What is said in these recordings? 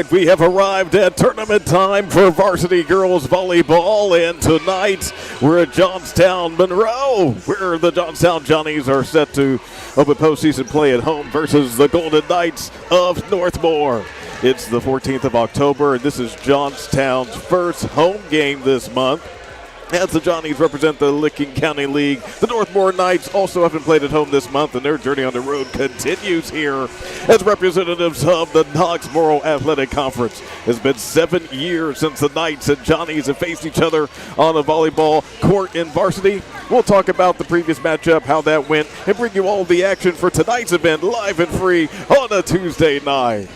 right, we have arrived at tournament time for varsity girls volleyball, and tonight we're at Johnstown-Monroe, where the Johnstown Johnnies are set to open postseason play at home versus the Golden Knights of Northmor. It's the 14th of October, and this is Johnstown's first home game this month, as the Johnnies represent the Licking County League. The Northmor Knights also haven't played at home this month, and their journey on the road continues here as representatives of the Knox Morrow Athletic Conference. It's been 7 years since the Knights and Johnnies have faced each other on a volleyball court in varsity. We'll talk about the previous matchup, how that went, and bring you all the action for tonight's event live and free on a Tuesday night.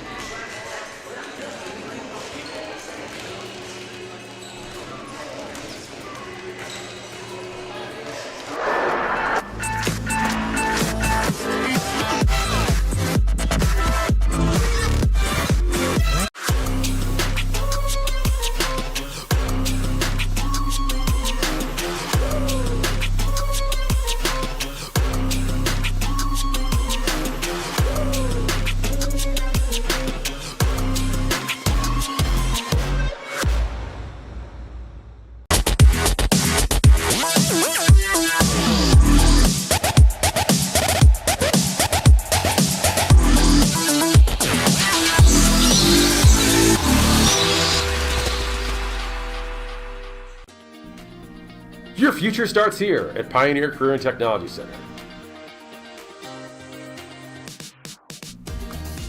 Your future starts here at Pioneer Career and Technology Center.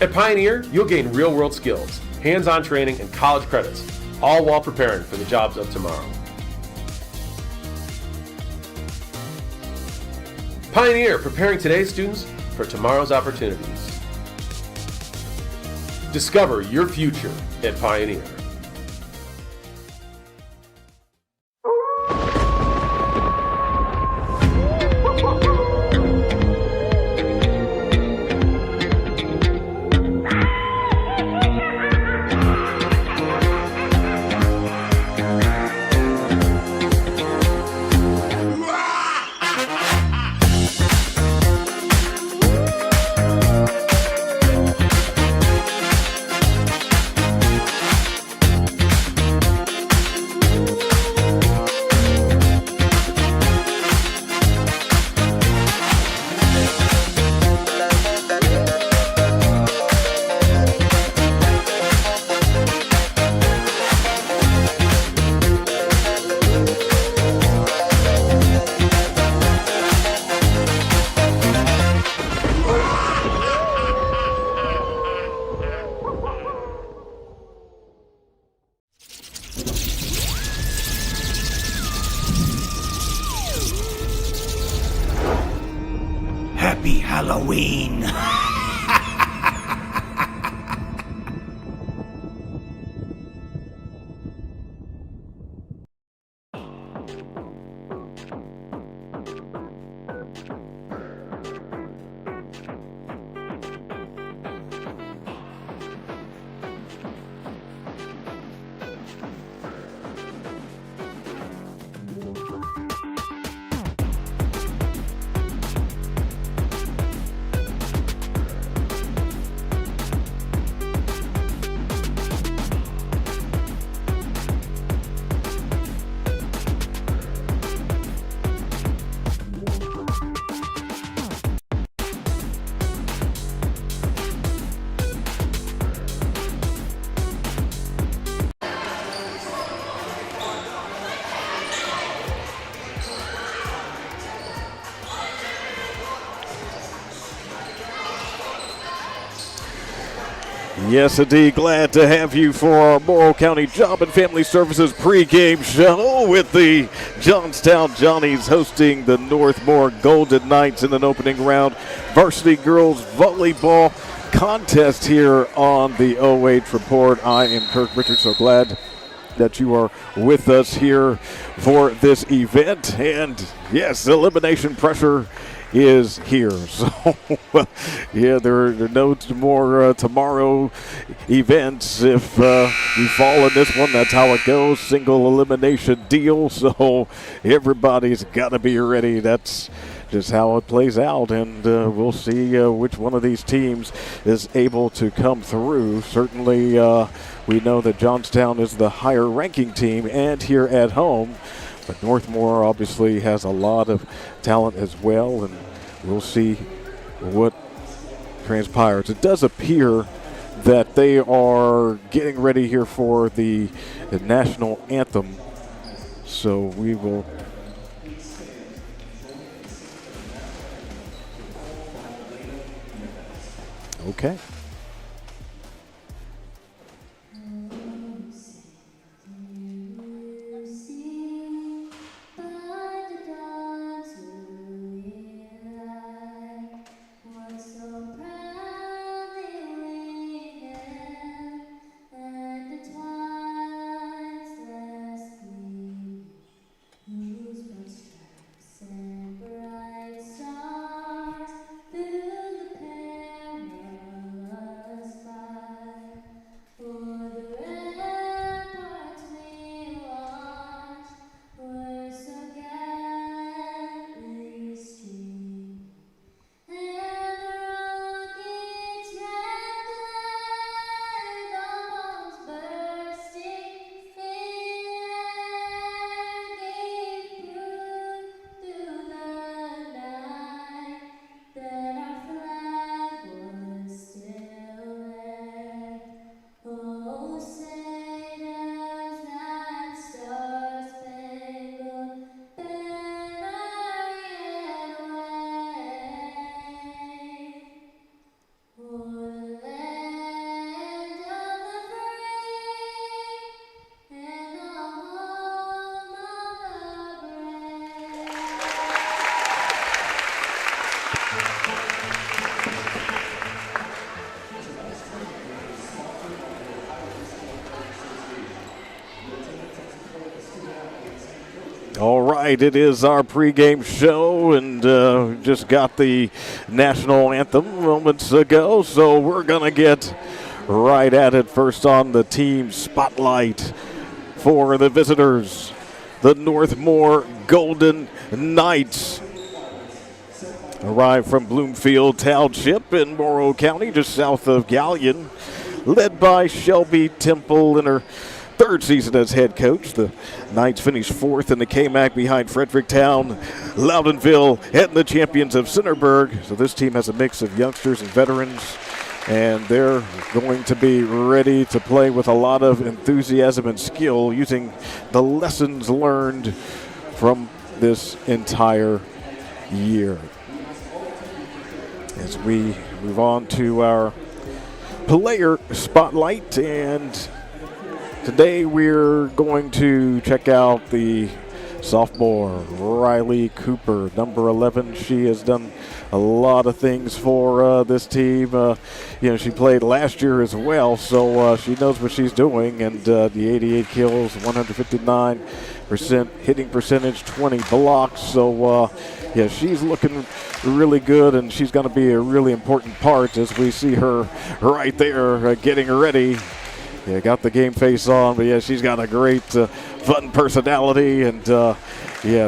At Pioneer, you'll gain real-world skills, hands-on training, and college credits, all while preparing for the jobs of tomorrow. Pioneer, preparing today's students for tomorrow's opportunities. Discover your future at Pioneer. Happy Halloween! Yes, indeed. Glad to have you for our Morrow County Job and Family Services pregame show with the Johnstown Johnnies hosting the Northmor Golden Knights in an opening round varsity girls volleyball contest here on the OH Report. I am Kirk Richards, so glad that you are with us here for this event. And yes, elimination pressure is here. So, yeah, there are no more tomorrow events. If you fall in this one, that's how it goes. Single elimination deal. So everybody's got to be ready. That's just how it plays out, and we'll see which one of these teams is able to come through. Certainly we know that Johnstown is the higher ranking team and here at home. But Northmor obviously has a lot of talent as well, and we'll see what transpires. It does appear that they are getting ready here for the national anthem. So we will okay. All right, it is our pregame show, and just got the national anthem moments ago, so we're going to get right at it. First on the team spotlight for the visitors, the Northmor Golden Knights. Arrived from Bloomfield Township in Morrow County, just south of Gilead, led by Shelby Temple in her third season as head coach. The Knights finished fourth in the KMAC behind Fredericktown, Loudonville, and the champions of Centerburg. So this team has a mix of youngsters and veterans, and they're going to be ready to play with a lot of enthusiasm and skill using the lessons learned from this entire year. As we move on to our player spotlight, and today we're going to check out the sophomore Riley Cooper, number 11. She has done a lot of things for this team. She played last year as well, so she knows what she's doing. And the 88 kills, 159% hitting percentage, 20 blocks. So she's looking really good, and she's going to be a really important part as we see her right there getting ready. Yeah, got the game face on, but she's got a great, fun personality, and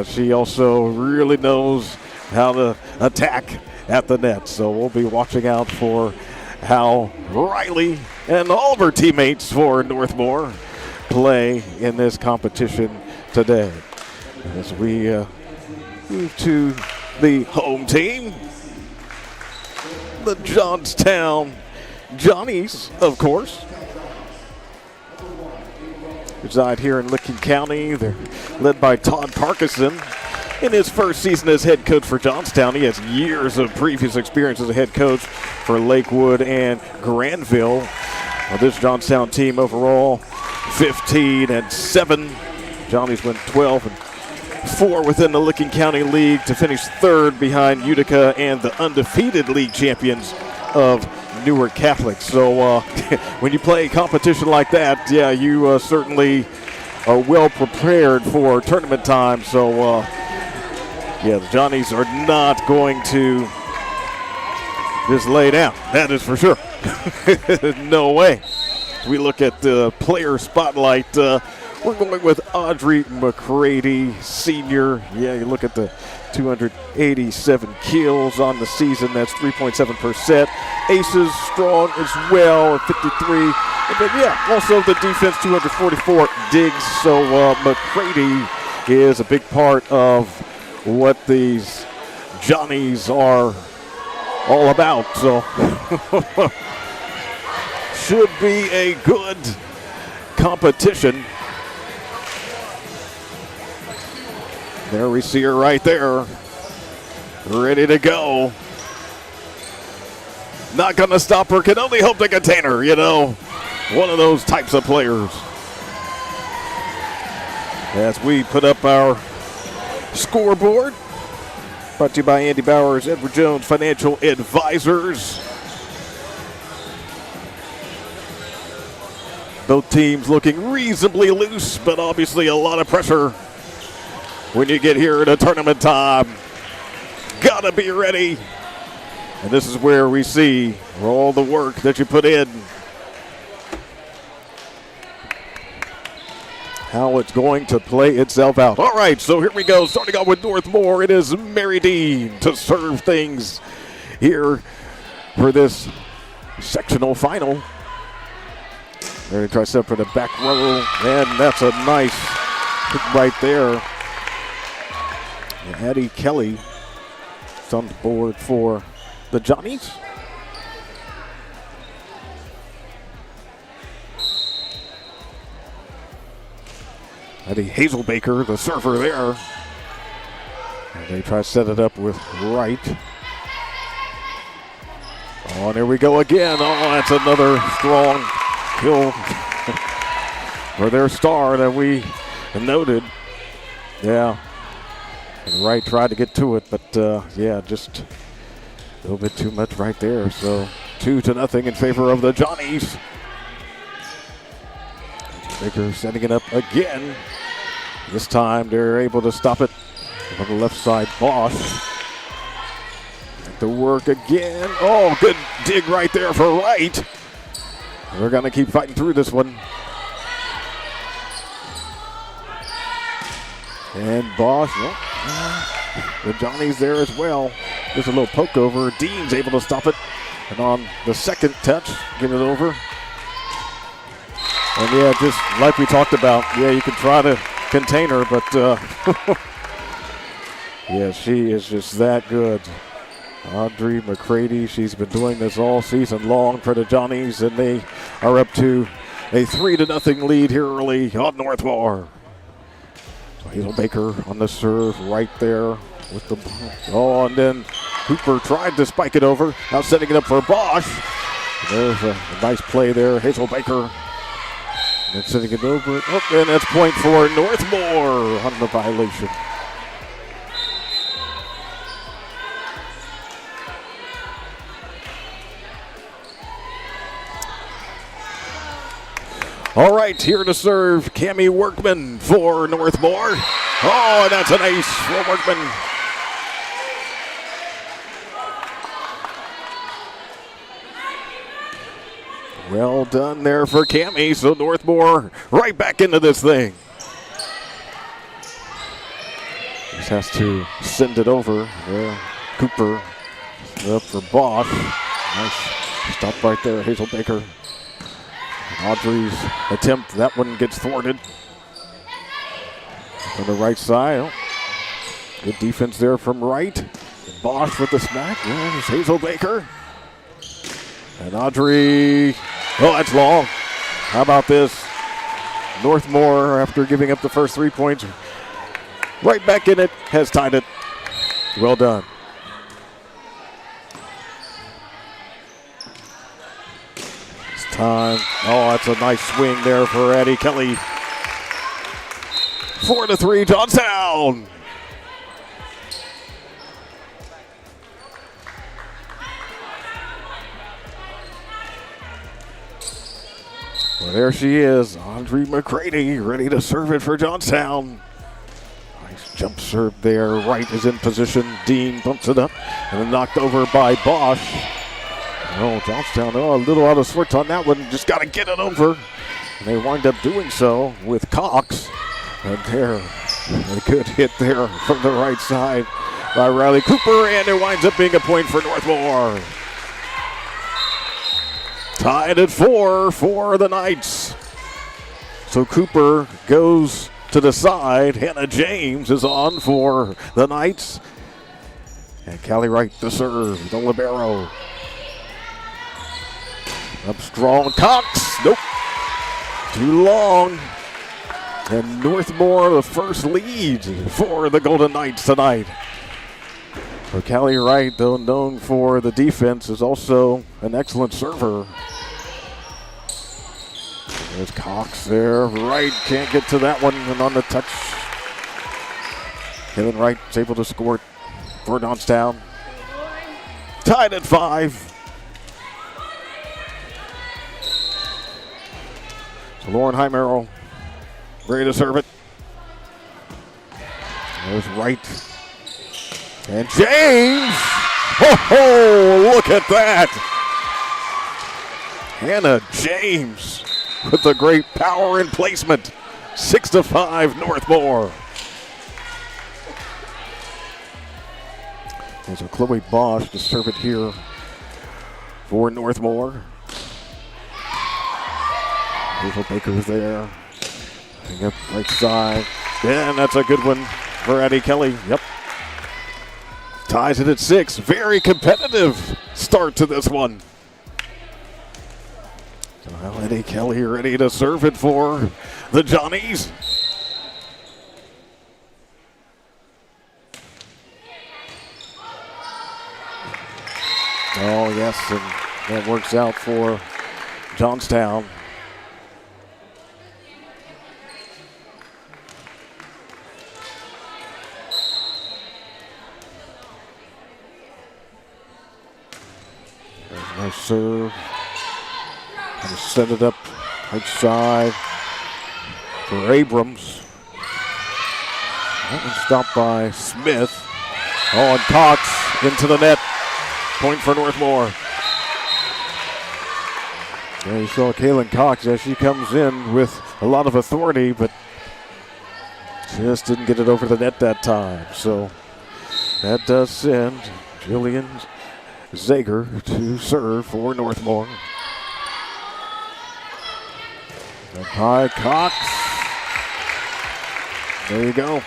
she also really knows how to attack at the net. So we'll be watching out for how Riley and all of her teammates for Northmor play in this competition today. As we move to the home team, the Johnstown Johnnies, of course, reside here in Licking County. They're led by Todd Parkinson. In his first season as head coach for Johnstown, he has years of previous experience as a head coach for Lakewood and Granville. This Johnstown team overall 15-7. Johnnies went 12-4 within the Licking County League to finish third behind Utica and the undefeated league champions of Newark Catholic. So when you play a competition like that, you certainly are well prepared for tournament time. So the Johnnies are not going to just lay down. That is for sure. No way. We look at the player spotlight We're going with Audrey McCready, senior. Yeah, you look at the 287 kills on the season. That's 3.7%. Aces strong as well at 53. And then, yeah, also the defense, 244 digs. So McCready is a big part of what these Johnnies are all about. So should be a good competition. There we see her right there, ready to go. Not going to stop her, can only hope to contain her, you know. One of those types of players. As we put up our scoreboard, brought to you by Andy Bowers, Edward Jones Financial Advisors. Both teams looking reasonably loose, but obviously a lot of pressure when you get here at a tournament time. Gotta be ready. And this is where we see all the work that you put in. How it's going to play itself out. All right, so here we go. Starting off with Northmor, it is Mary Dean to serve things here for this sectional final. Ready to try set for the back row, and that's a nice hit right there. Addie Kelly is on the board for the Johnnies. Eddie Hazelbaker, the server there. And they try to set it up with Wright. Oh, and there we go again. Oh, that's another strong kill for their star that we noted. Yeah. And Wright tried to get to it, but yeah, just a little bit too much right there. So 2-0 in favor of the Johnnies. Baker setting it up again. This time they're able to stop it on the left side. Bosch. Back to work again. Oh, good dig right there for Wright. We're going to keep fighting through this one. And Bosch, the Johnnies there as well. There's a little poke over. Dean's able to stop it. And on the second touch, get it over. And yeah, just like we talked about, yeah, you can try to contain her, but yeah, she is just that good. Audrey McCready, she's been doing this all season long for the Johnnies, and they are up to a 3-0 lead here early on Northmor. So Hazelbaker on the serve right there with the, oh, and then Hooper tried to spike it over. Now setting it up for Bosch. There's a nice play there, Hazelbaker. And setting it over. Oh, and that's point for Northmor on the violation. All right, here to serve, Cammie Workman for Northmor. Oh, and that's an ace for Workman. Well done there for Cammie, so Northmor right back into this thing. Just has to send it over. There, Cooper up for Bosch. Nice stop right there, Hazelbaker. Audrey's attempt, that one gets thwarted. On the right side, oh, good defense there from Wright. Bosch with the smack, there's Hazelbaker. And Audrey, oh, that's long. How about this? Northmor, after giving up the first 3 points, right back in it, has tied it. Well done. It's time. Oh, that's a nice swing there for Addie Kelly. 4-3, Johnstown. Well, there she is, Audrey McCready, ready to serve it for Johnstown. Nice jump serve there. Wright is in position. Dean bumps it up and then knocked over by Bosch. Oh, Johnstown, oh, a little out of sorts on that one. Just got to get it over. And they wind up doing so with Cox. And there, a good hit there from the right side by Riley Cooper, and it winds up being a point for Northmor. Tied at 4 for the Knights. So Cooper goes to the side. Hannah James is on for the Knights. And Callie Wright the serve, the libero. Up strong, Cox. Nope. Too long. And Northmor the first lead for the Golden Knights tonight. So Callie Wright, though known for the defense, is also an excellent server. There's Cox there. Wright can't get to that one, and on the touch, Kevin Wright is able to score it for Johnstown. Tied at 5. So Lauren Heimerl ready to serve it. There's Wright. And James! Oh, look at that! Hannah James with the great power and placement. 6-5 Northmor. And so Chloe Bosch to serve it here for Northmor. Hazel Baker's there. Up right side. And that's a good one for Addie Kelly. Yep. Ties it at 6. Very competitive start to this one. So now Addie Kelly ready to serve it for the Johnnies. Oh, yes, and that works out for Johnstown. Nice serve. And set it up right side for Abrams. That one stopped by Smith. Oh, and Cox into the net. Point for Northmor. Yeah, you saw Kaylin Cox as she comes in with a lot of authority, but just didn't get it over the net that time. So that does send Jillian Zager to serve for Northmor. Up high, Cox. There you go.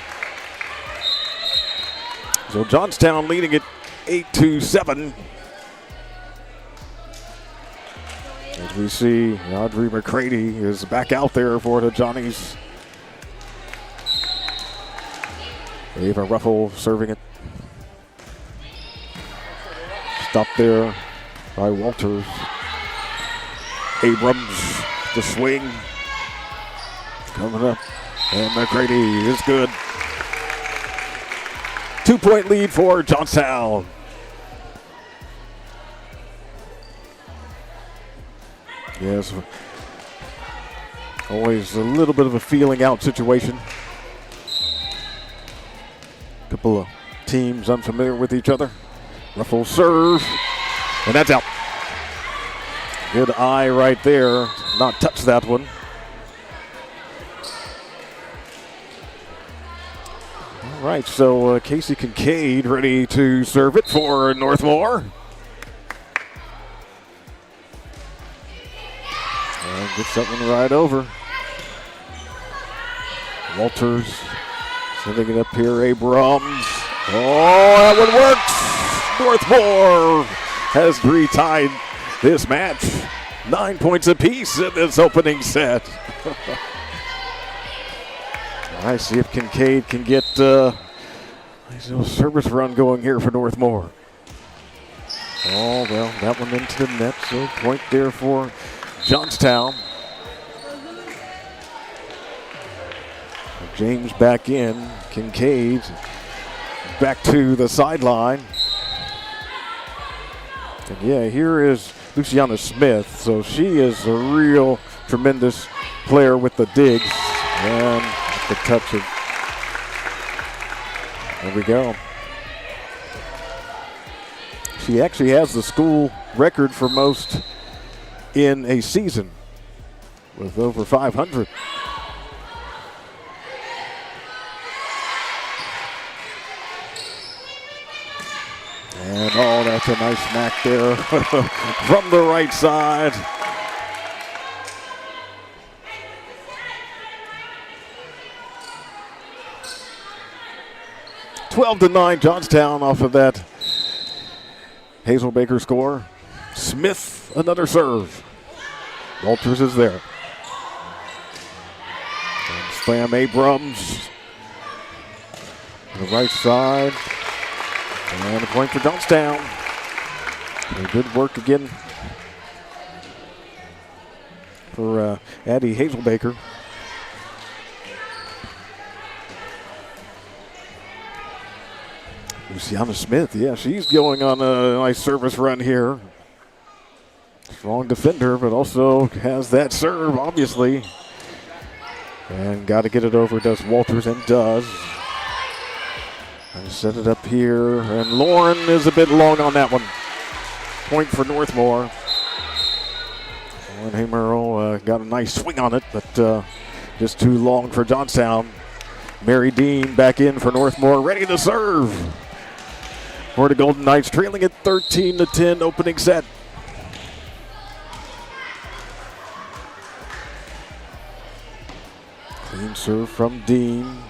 So Johnstown leading it 8-7. As we see, Audrey McCready is back out there for the Johnnies. Ava Ruffle serving it. Stopped there by Walters. Abrams, the swing. Coming up. And McCready is good. 2-point lead for Johnstown. Yes. Always a little bit of a feeling out situation. Couple of teams unfamiliar with each other. Ruffle serve, and that's out. Good eye right there. Not touch that one. All right, so Casey Kincaid ready to serve it for Northmor. And gets that one right over. Walters sending it up here. Abrams. Oh, that one works. Northmor has retied this match. 9 points apiece in this opening set. I see if Kincaid can get a nice little service run going here for Northmor. Oh, well, that one into the net, so point there for Johnstown. James back in. Kincaid back to the sideline. And yeah, here is Luciana Smith. So she is a real tremendous player with the digs. And the touch of, there we go. She actually has the school record for most in a season with over 500. And oh, that's a nice smack there from the right side. (12-9) Johnstown off of that Hazelbaker score. Smith, another serve. Walters is there. And Slam Abrams on the right side. And a point for Johnstown. And good work again for Addie Hazelbaker. Luciana Smith, yeah, she's going on a nice service run here. Strong defender, but also has that serve, obviously. And got to get it over, does Walters, and does. And set it up here, and Lauren is a bit long on that one. Point for Northmor. Lauren Haymerl got a nice swing on it, but just too long for Johnstown. Mary Dean back in for Northmor, ready to serve. For the Golden Knights, trailing at 13-10 opening set. Clean serve from Dean.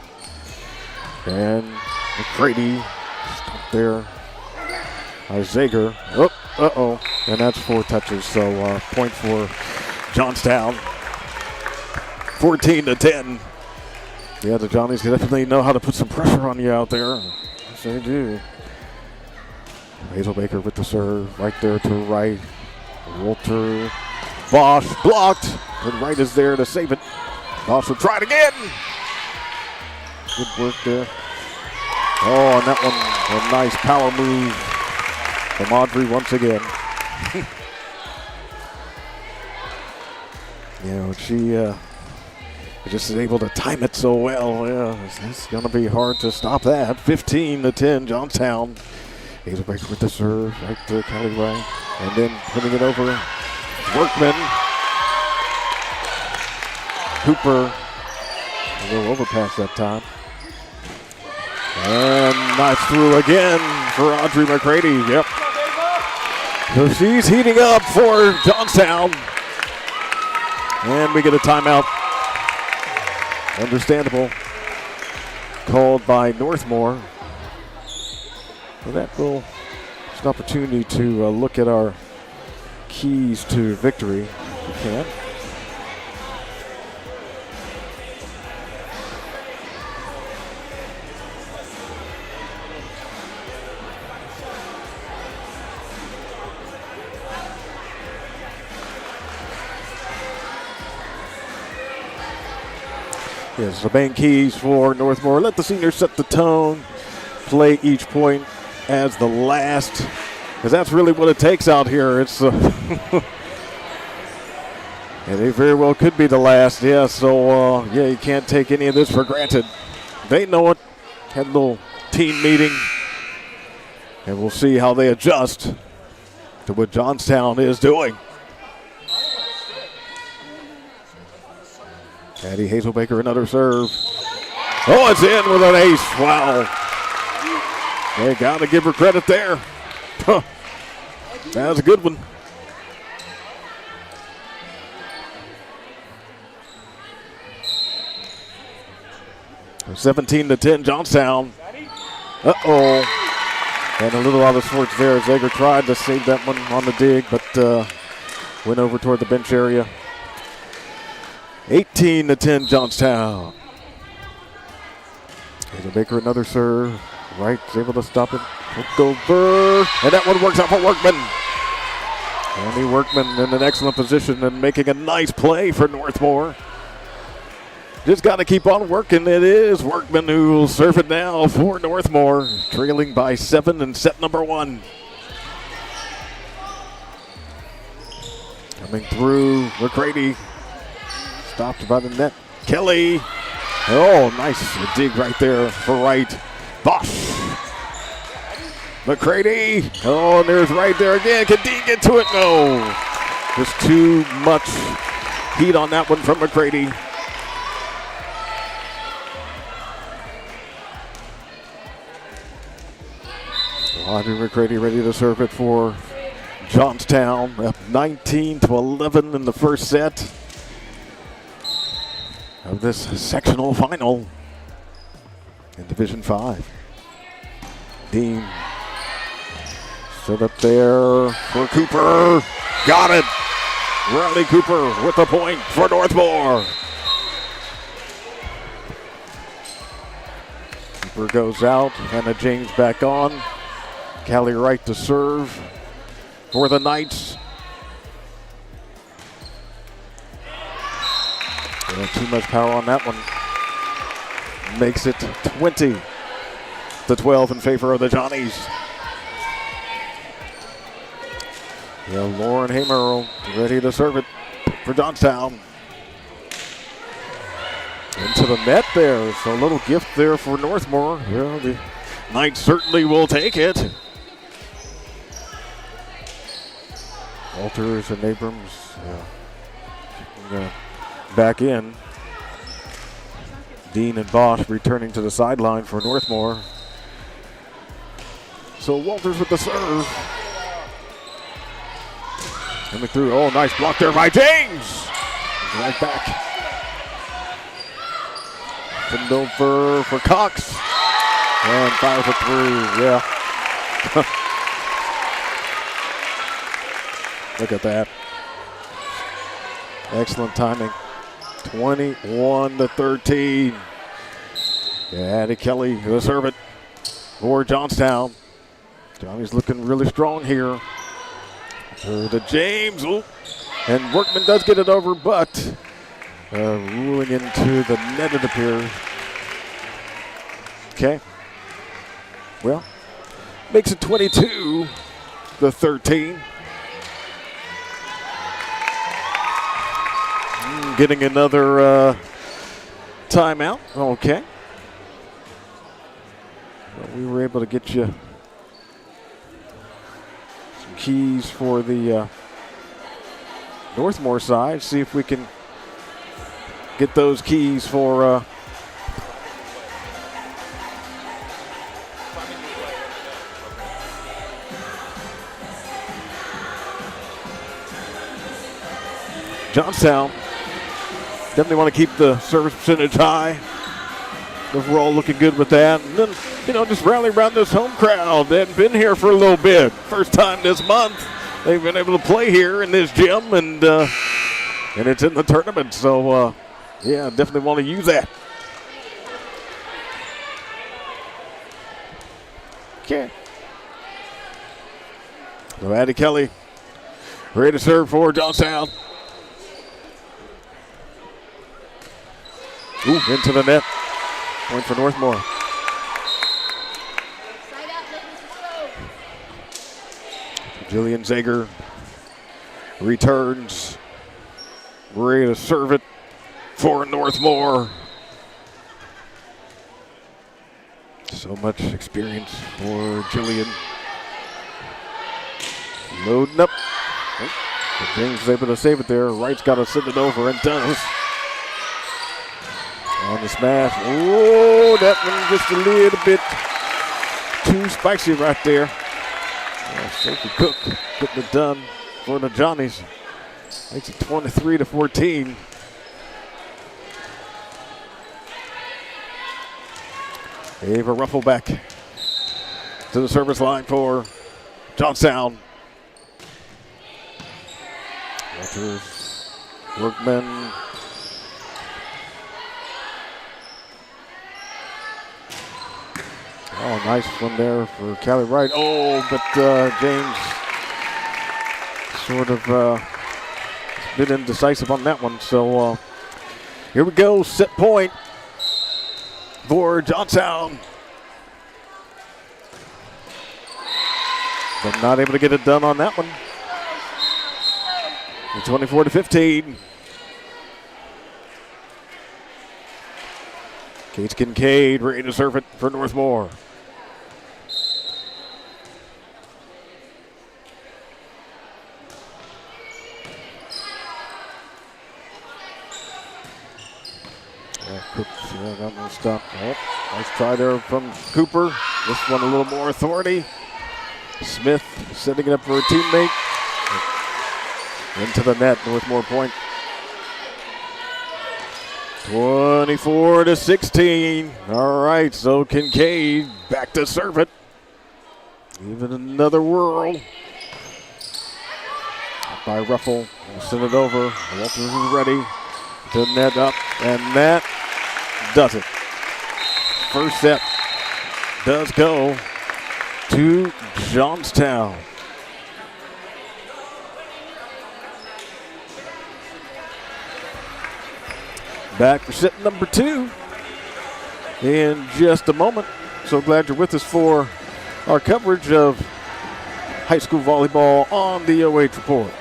And McCready stop there by Zager. Oh, uh-oh. And that's 4 touches, so point for Johnstown. 14-10. Yeah, the Johnnies definitely know how to put some pressure on you out there. Yes, they do. Hazelbaker with the serve, right there to right. Walter Bosch blocked, but Wright is there to save it. Bosch will try it again. Good work there. Oh, and that one, a nice power move from Audrey once again. She just is able to time it so well. Yeah, it's going to be hard to stop that. 15-10, Johnstown. Hazelbaker with the serve, right to Kelly Ray. And then putting it over Workman. Cooper, a little overpass that time. And nice through again for Audrey McCready. Yep. So she's heating up for Johnstown. And we get a timeout. Understandable. Called by Northmor. So that will, it's an opportunity to look at our keys to victory, if we can. Yes, the main keys for Northmor. Let the seniors set the tone, play each point as the last, because that's really what it takes out here. It's and it very well could be the last. Yeah, so yeah, you can't take any of this for granted. They know it. Had a little team meeting, and we'll see how they adjust to what Johnstown is doing. Addie Hazelbaker, another serve. Oh, it's in with an ace. Wow. They got to give her credit there. Huh. That was a good one. So 17-10 Johnstown. Uh-oh. And a little out of sorts there. Zager tried to save that one on the dig, but went over toward the bench area. 18-10 Johnstown. Hazelbaker, another serve. Wright is able to stop it. Look over. And that one works out for Workman. Andy Workman in an excellent position and making a nice play for Northmor. Just got to keep on working. It is Workman who will serve it now for Northmor, trailing by 7 in set number 1. Coming through, McCready. Stopped by the net. Kelly. Oh, nice dig right there for Wright. Bosch. McCready. Oh, and there's Wright there again. Can Dean get to it? No. Just too much heat on that one from McCready. Audrey McCready ready to serve it for Johnstown, up 19-11 in the first set of this sectional final in Division-5. Dean set up there for Cooper. Got it. Riley Cooper with the point for Northmor. Cooper goes out. Hannah James back on. Callie Wright to serve for the Knights. Too much power on that one. Makes it 20-12 in favor of the Johnnies. Yeah, Lauren Hamer ready to serve it for Johnstown. Into the net there. So a little gift there for Northmor. Well, the Knights certainly will take it. Walters and Abrams back in. Dean and Bosch returning to the sideline for Northmor. So Walters with the serve. Coming through. Oh, nice block there by James. Right back. Pinned over for Cox. And fires a three. Yeah. Look at that. Excellent timing. 21-13. Addie Kelly will serve it for Johnstown. Johnny's looking really strong here. To James. Ooh. And Workman does get it over, but ruling into the net, it appears. Okay. Well, makes it 22-13. Getting another timeout. Okay. Well, we were able to get you some keys for the Northmor side. See if we can get those keys for Johnstown. Definitely want to keep the service percentage high. Overall looking good with that. And then, just rally around this home crowd. They hadn't been here for a little bit. First time this month they've been able to play here in this gym, and it's in the tournament. So, yeah, definitely want to use that. Okay. So Addie Kelly ready to serve for Johnstown. Ooh, into the net. Point for Northmor. Jillian Zager returns. Ready to serve it for Northmor. So much experience for Jillian. Loading up. Oh, James is able to save it there. Wright's got to send it over and does. On the smash. Oh, that one just a little bit too spicy right there. Sophie Cook getting it done for the Johnnies. Makes it 23-14. Ava Ruffle back to the service line for Johnstown. Walters, Workman. Oh, nice one there for Callie Wright. Oh, but James sort of been indecisive on that one. So here we go, set point for Johnstown. But not able to get it done on that one. 24-15. Kate Kincaid ready to serve it for Northmor. Yeah, that one stopped. Oh, nice try there from Cooper. This one a little more authority. Smith setting it up for a teammate. Into the net, Northmor point. 24-16. All right, so Kincaid back to serve it. Even another whirl. By Ruffle. We'll send it over. Walters is ready. To net up, and that does it. First set does go to Johnstown. Back for set number 2 in just a moment. So glad you're with us for our coverage of high school volleyball on the OH Report.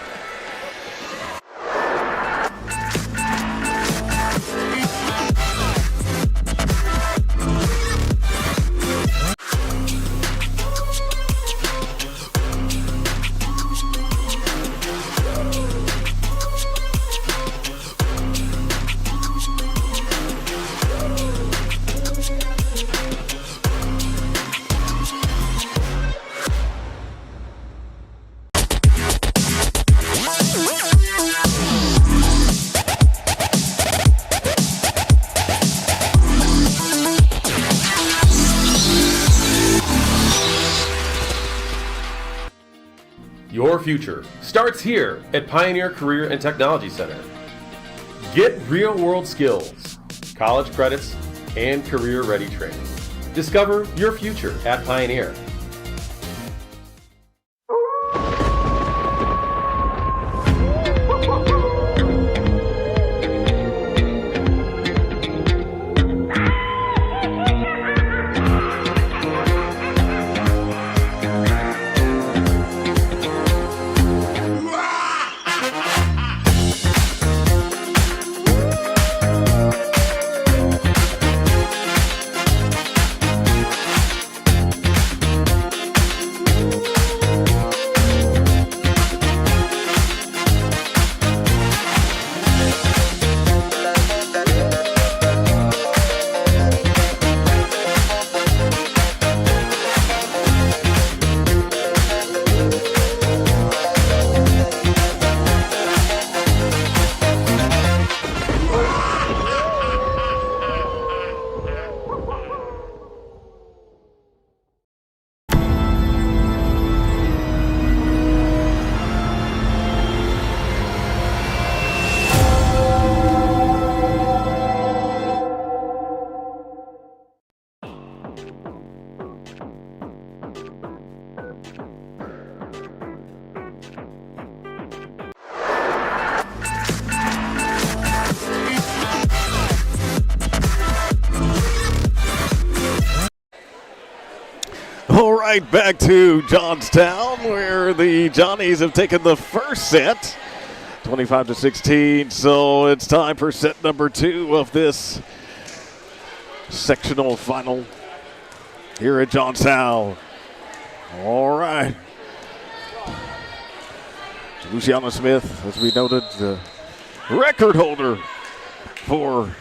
Your future starts here at Pioneer Career and Technology Center. Get real-world skills, college credits, and career-ready training. Discover your future at Pioneer. All right, back to Johnstown, where the Johnnies have taken the first set, 25-16. So it's time for set number 2 of this sectional final here at Johnstown. All right. Luciana Smith, as we noted, the record holder for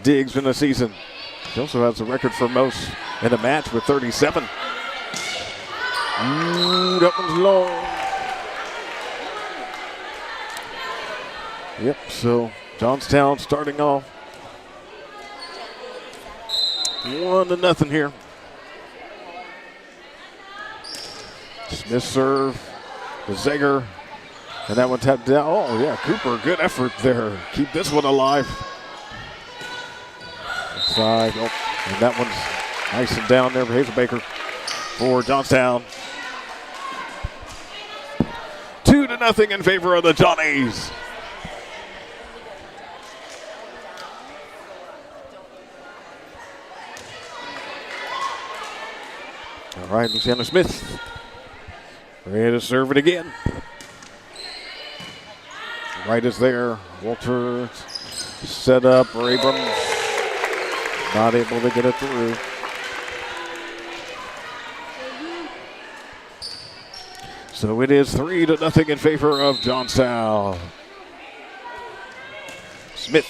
digs in the season. She also has the record for most in a match with 37. That one's long. Yep, so Johnstown starting off 1-0 here. Smith serve to Zager, and that one tapped down. Oh yeah, Cooper, good effort there. Keep this one alive. Side, oh, and that one's nice and down there for Hazelbaker for Johnstown. 2-0 in favor of the Johnnies. All right, Luciana Smith ready to serve it again. Right is there. Walter set up for Abrams. Not able to get it through. So it is 3-0 in favor of Johnstown. Smith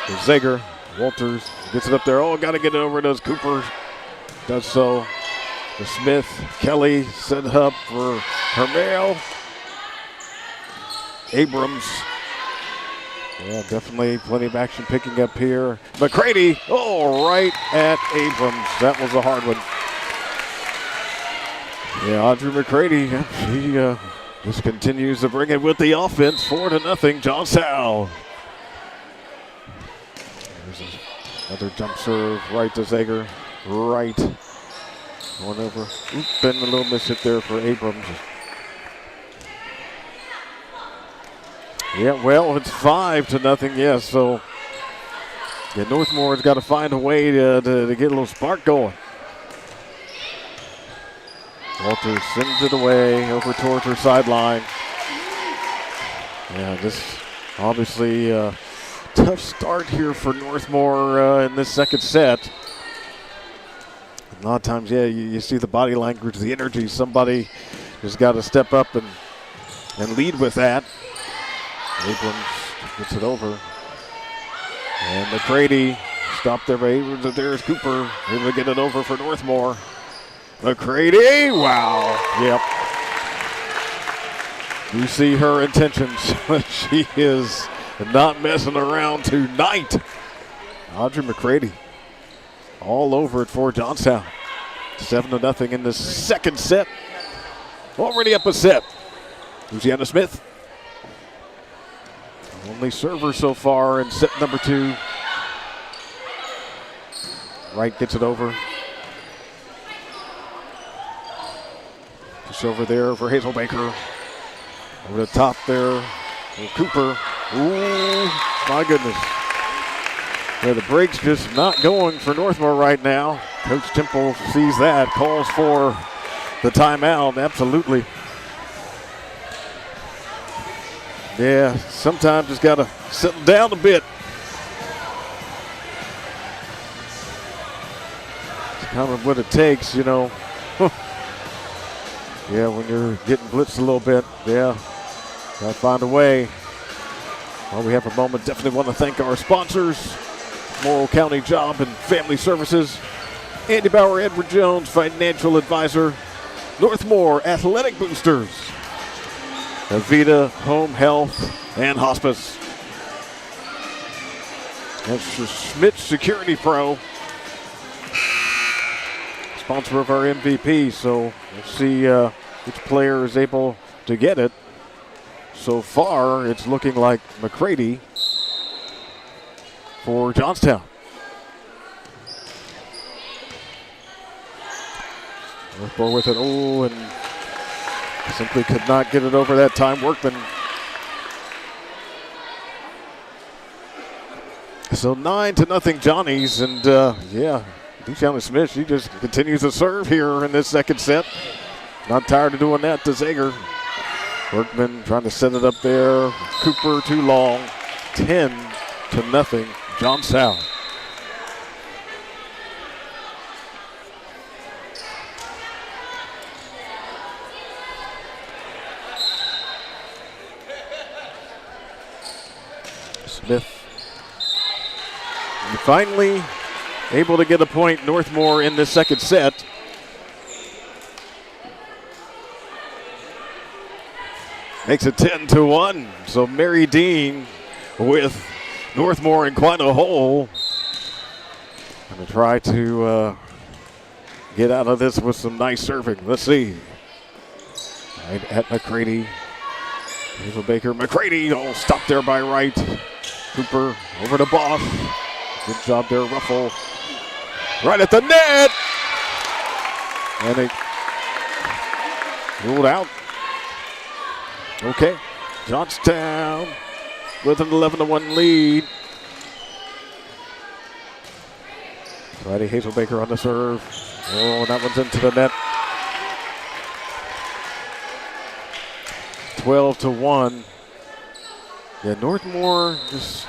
to Zager. Walters gets it up there. Oh, got to get it over. Does Cooper. Does so. To Smith. Kelly set up for Hermel. Abrams. Yeah, definitely plenty of action picking up here. McCready. Oh, right at Abrams. That was a hard one. Yeah, Audrey McCready. She just continues to bring it with the offense. 4-0, Johnstown. There's another jump serve right to Zager. Right. Going over. Been a little miss hit there for Abrams. Yeah, well, it's 5-0. Yes, so yeah, Northmore's got to find a way to get a little spark going. Walters sends it away over towards her sideline. Yeah, this obviously tough start here for Northmor in this second set. A lot of times, yeah, you see the body language, the energy. Somebody just got to step up and lead with that. Abrams gets it over. And McCready stopped there by Abrams. There's Cooper. Able to get it over for Northmor. McCready, wow. Yep. You see her intentions. She is not messing around tonight. Audrey McCready all over it for Johnstown. 7-0 in the second set. Already up a set. Luciana Smith. Only server so far in set number 2. Wright gets it over. Just over there for Hazel Baker. Over the top there for Cooper. Ooh, my goodness. Yeah, the break's just not going for Northmor right now. Coach Temple sees that, calls for the timeout, absolutely. Yeah, sometimes just got to settle down a bit. It's kind of what it takes, you know. Yeah, when you're getting blitzed a little bit, yeah, got to find a way. While we have a moment, definitely want to thank our sponsors. Morrow County Job and Family Services, Andy Bauer, Edward Jones, Financial Advisor, Northmor Athletic Boosters, Avita, Home Health, and Hospice. That's the Schmidt Security Pro, sponsor of our MVP, so we'll see which player is able to get it. So far, it's looking like McCready for Johnstown. Northmor with it. Oh, and simply could not get it over that time. Workman. So 9-0 Johnnies, and yeah, Luciana Smith, she just continues to serve here in this second set. Not tired of doing that to Zager. Workman trying to set it up there. Cooper too long. 10-0 Johnstown. Smith and finally able to get a point. Northmor in this second set. Makes it 10-1. So Mary Dean with Northmor in quite a hole. Going to try to get out of this with some nice serving. Let's see. Right at McCready. Hazel Baker. McCready. Oh, stopped there by Wright. Cooper over to Bosch. Good job there, Ruffle. Right at the net. And they ruled out. Okay. Johnstown with an 11-1 lead. Righty Hazel Baker on the serve. Oh, that one's into the net. 12-1. Yeah, Northmor just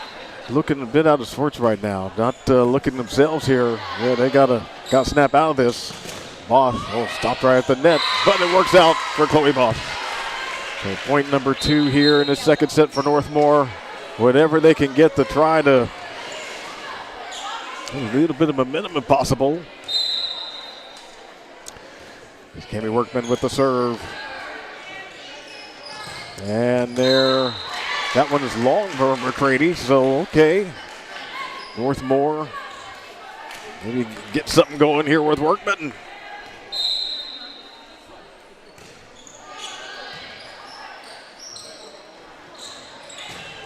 looking a bit out of sorts right now. Not looking themselves here. Yeah, they gotta snap out of this. Bosch, oh, stopped right at the net, but it works out for Chloe Bosch. So point number 2 here in the second set for Northmor. Whatever they can get to try to A little bit of momentum if possible. Cami Workman with the serve. And there, that one is long for McCready, so okay. Northmor, maybe get something going here with Workman.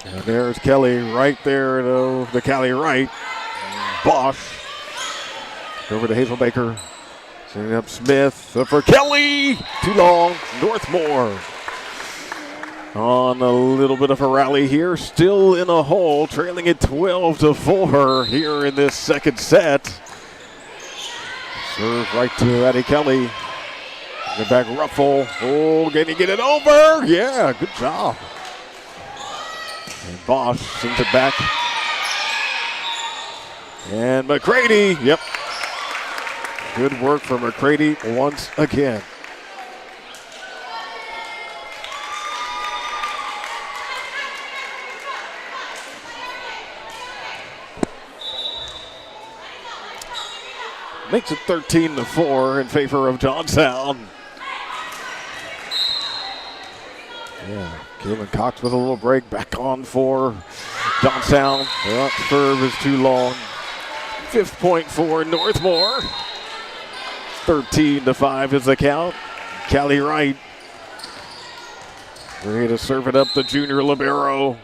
And there's Kelly right there, though, the Kelly right. Bosch over to Hazelbaker. Setting up Smith for Kelly. Too long. Northmor on a little bit of a rally here. Still in a hole, trailing it 12-4 here in this second set. Serve right to Addie Kelly. Get back Ruffle. Oh, can he get it over? Yeah, good job. And Bosch sends it back. And McCready, yep. Good work for McCready once again. Makes it 13-4 in favor of Johnstown. Yeah, Kaylin Cox with a little break back on for Johnstown. That serve is too long. 5th point for Northmor. 13-5 is the count. Callie Wright ready to serve it up to junior libero.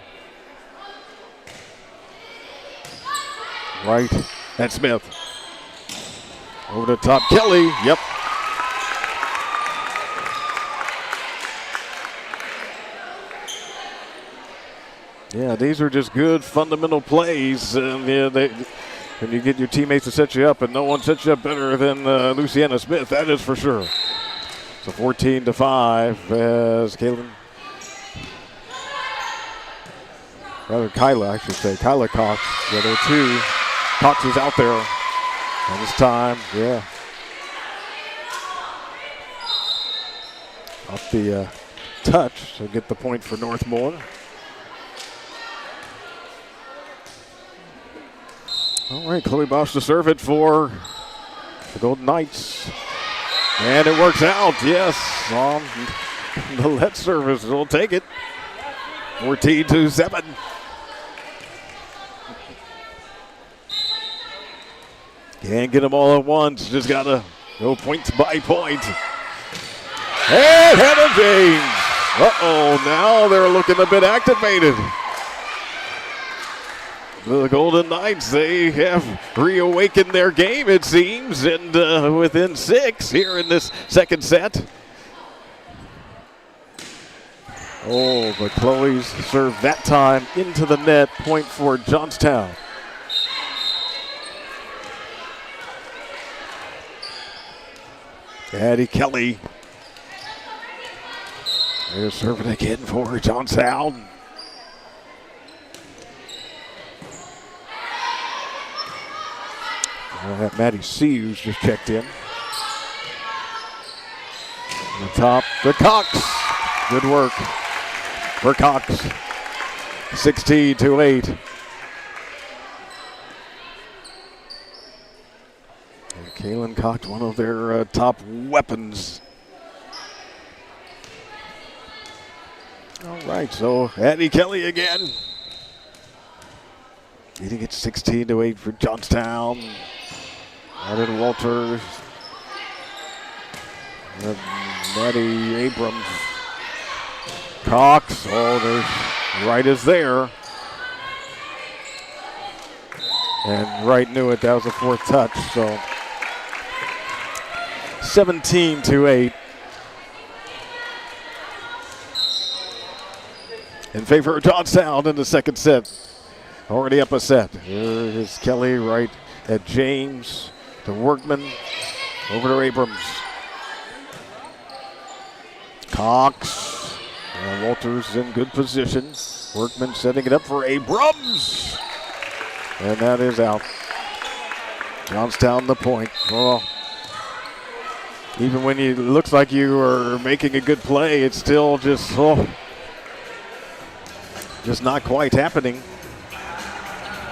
Wright and Smith. Over the top, Kelly. Yep. Yeah, these are just good fundamental plays. And you get your teammates to set you up, and no one sets you up better than Luciana Smith, that is for sure. So 14-5 as Kyla Cox. Yeah, there are two. Cox is out there. And this time, yeah. Off the touch to get the point for Northmor. All right, Chloe Bosch to serve it for the Golden Knights. And it works out, yes, on the let service. We'll take it. 14-7. Can't get them all at once. Just got to go point by point. And Hannah James. Uh-oh, now they're looking a bit activated. The Golden Knights, they have reawakened their game, it seems, and within 6 here in this second set. Oh, but Chloe's served that time into the net. Point for Johnstown. Addie Kelly. They're serving again for Johnstown. Maddie Sears just checked in. On the top, the Cox. Good work for Cox. 16-8. Kaylin Cox, one of their top weapons. All right, so Addie Kelly again. Leading it 16-8 for Johnstown. Added Walters. Maddie Abrams. Cox. Oh, there's Wright is there. And Wright knew it. That was a 4th touch. So 17-8. In favor of Johnstown in the second set. Already up a set. Here is Kelly right at James to Workman. Over to Abrams. Cox. And Walters in good position. Workman setting it up for Abrams. And that is out. Johnstown the point. Well, even when it looks like you are making a good play, it's still just not quite happening.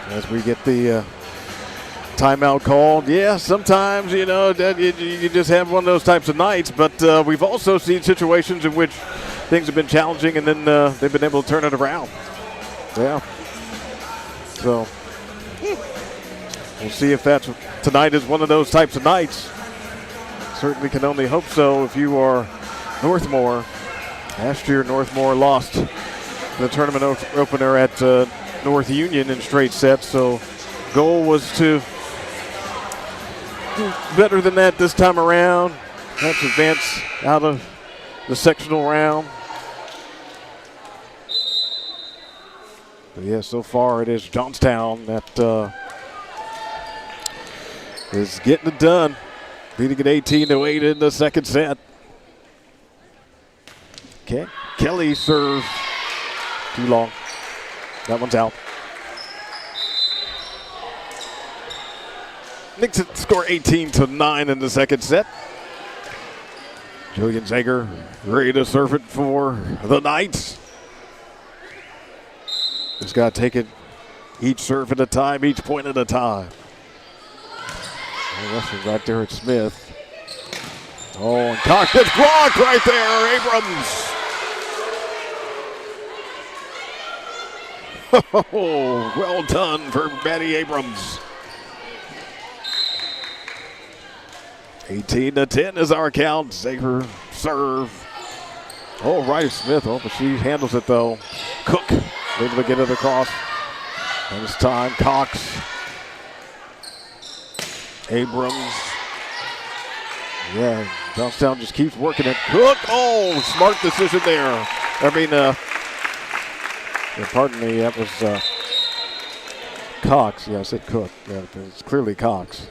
As we get the timeout called. Yeah, sometimes, that you just have one of those types of nights, but we've also seen situations in which things have been challenging and then they've been able to turn it around. Yeah. So we'll see if tonight is one of those types of nights. Certainly can only hope so if you are Northmor. Last year, Northmor lost the tournament opener at North Union in straight sets, so goal was to do better than that this time around. Perhaps advance out of the sectional round. But yeah, so far it is Johnstown that is getting it done. Leading at 18-8 in the second set. Okay, Kelly serves too long. That one's out. Knicks score 18-9 in the second set. Julian Zager ready to serve it for the Knights. Just got to take it each serve at a time, each point at a time. Rushing right there at Smith. Oh, and Cox gets blocked right there, Abrams. Oh, well done for Maddie Abrams. 18-10 is our count. Zager serve. Oh, right, Smith. Oh, but she handles it though. Cook able to get it across. And this time, Cox. Abrams. Yeah, Johnstown just keeps working it. Cook. Oh, smart decision there. Pardon me, that was Cox. Yeah, I said Cook. Yeah, it's clearly Cox.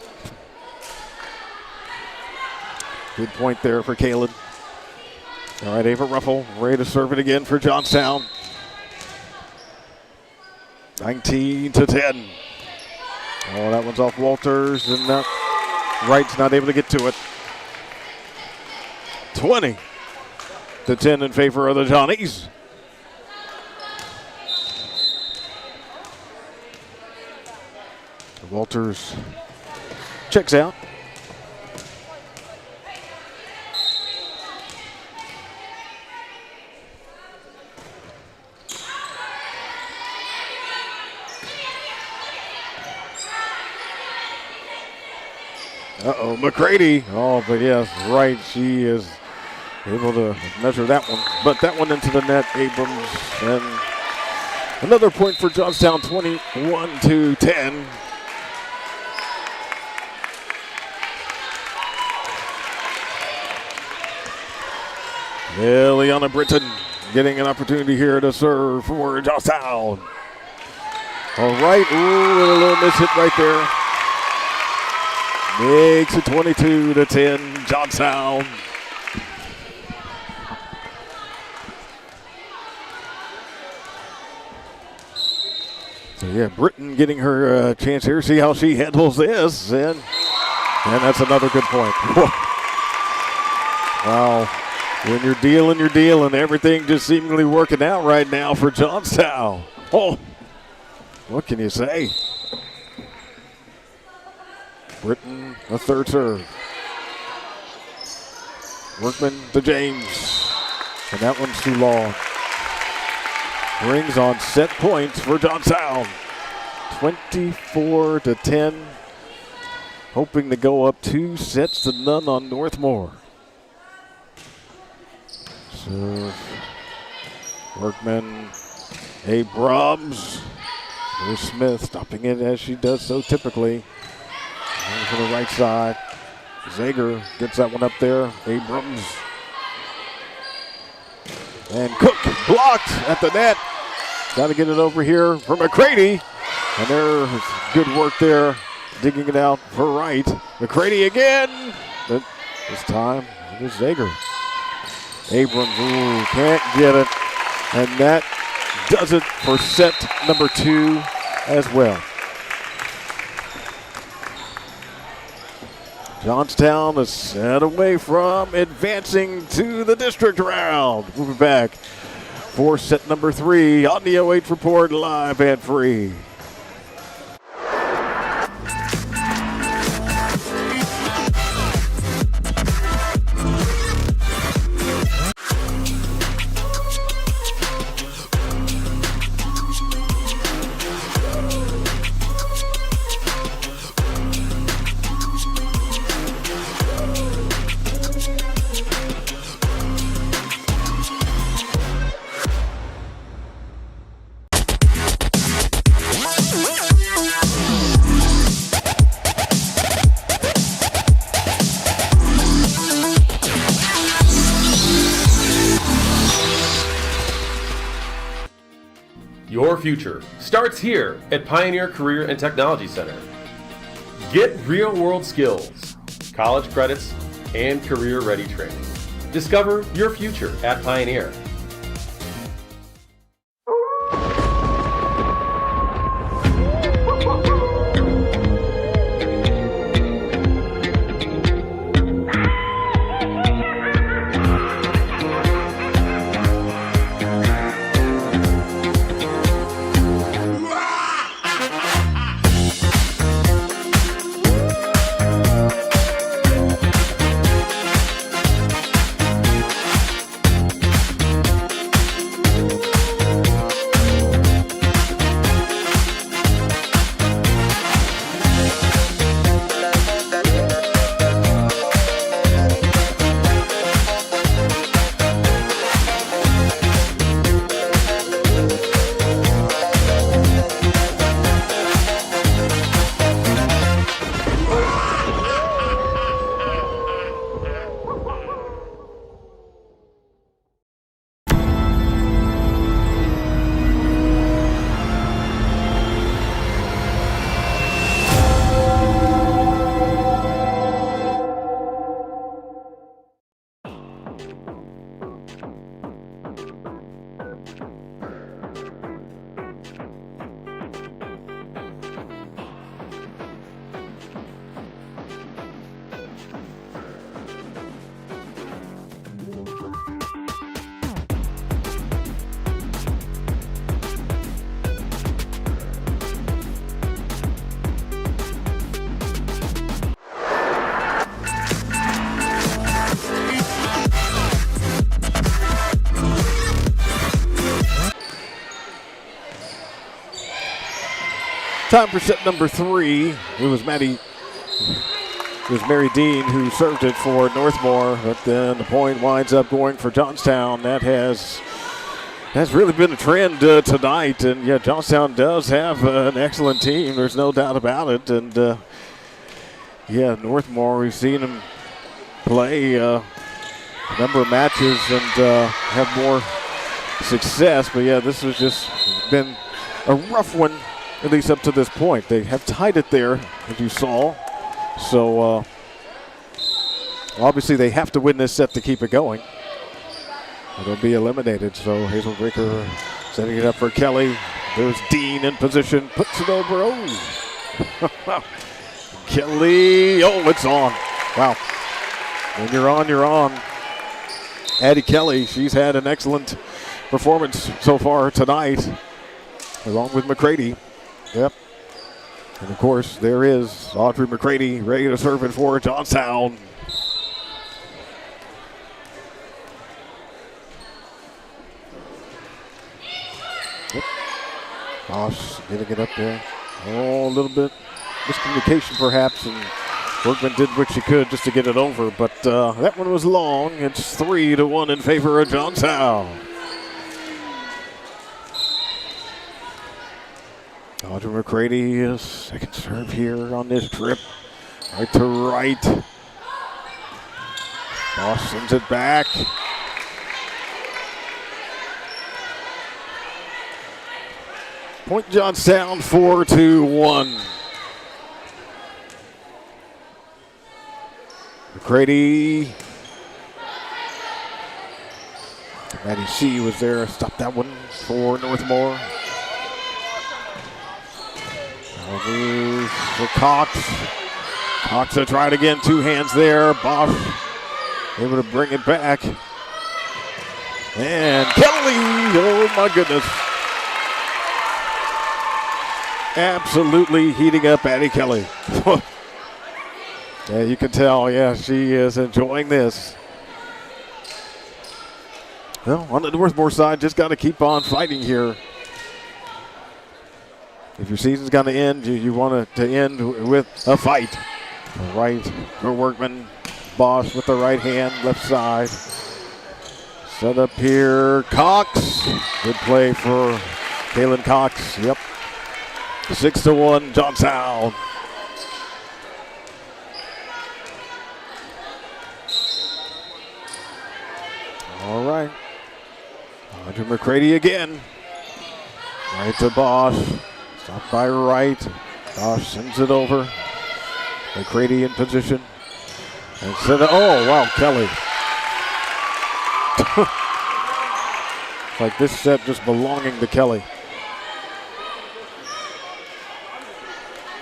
Good point there for Caleb. All right, Ava Ruffle ready to serve it again for Johnstown. 19-10. Oh, that one's off Walters, and Wright's not able to get to it. 20-10 in favor of the Johnnies. Walters checks out. Uh-oh, McCready. Oh, but yes, right. She is able to measure that one. But that one into the net, Abrams. And another point for Johnstown, 21-10. Liliana Britton getting an opportunity here to serve for Johnstown. All right, ooh, a little miss hit right there. Makes it 22-10, Johnstown. So yeah, Britton getting her chance here. See how she handles this, and that's another good point. Wow. When you're dealing. Everything just seemingly working out right now for Johnstown. Oh, what can you say? Britton, a third serve. Workman to James. And that one's too long. Brings on set points for Johnstown. 24-10. Hoping to go up 2-0 on Northmor. So, Workman, Abrams, there's Smith stopping it as she does so typically. Going for the right side. Zager gets that one up there. Abrams. And Cook blocked at the net. Got to get it over here for McCready. And there's good work there, digging it out for Wright. McCready again. But this time it is Zager. Abrams, ooh, can't get it. And that does it for set number 2 as well. Johnstown is set away from advancing to the district round. Moving back for set number 3 on the OH Report live and free. Your future starts here at Pioneer Career and Technology Center. Get real-world skills, college credits, and career-ready training. Discover your future at Pioneer. Time for set number 3. It was Mary Dean who served it for Northmor, but then the point winds up going for Johnstown. That has really been a trend tonight, and yeah, Johnstown does have an excellent team. There's no doubt about it, and yeah, Northmor, we've seen them play a number of matches and have more success, but yeah, this has just been a rough one, at least up to this point. They have tied it there, as you saw. So, obviously they have to win this set to keep it going. Or they'll be eliminated. So, Hazel Bricker setting it up for Kelly. There's Dean in position. Puts it over. Oh. Kelly. Oh, it's on. Wow. When you're on, you're on. Addie Kelly, she's had an excellent performance so far tonight, along with McCready. Yep. And, of course, there is Audrey McCready ready to serve it for Johnstown. Yep. Bosch getting it up there. Oh, a little bit miscommunication perhaps, and Workman did what she could just to get it over, but that one was long. It's 3-1 in favor of Johnstown. Audrey McCready is second serve here on this trip. Right to right. Bosch sends it back. Point Johnstown 4-1. McCready. Maddie C was there. Stop that one for Northmor. Move for Cox. Cox to try it again. Two hands there. Bosch able to bring it back. And Kelly. Oh my goodness. Absolutely heating up Addie Kelly. Yeah, you can tell. Yeah, she is enjoying this. Well, on the Northmor side, just got to keep on fighting here. If your season's going to end, you want it to end with a fight. Right for Workman. Bosch with the right hand, left side. Set up here. Cox. Good play for Kaylin Cox. Yep. 6-1, Johnstown. All right. Audrey McCready again. Right to Bosch. Stopped by Wright. Bosch sends it over. McCready in position. And said, oh, wow, Kelly. It's like this set just belonging to Kelly.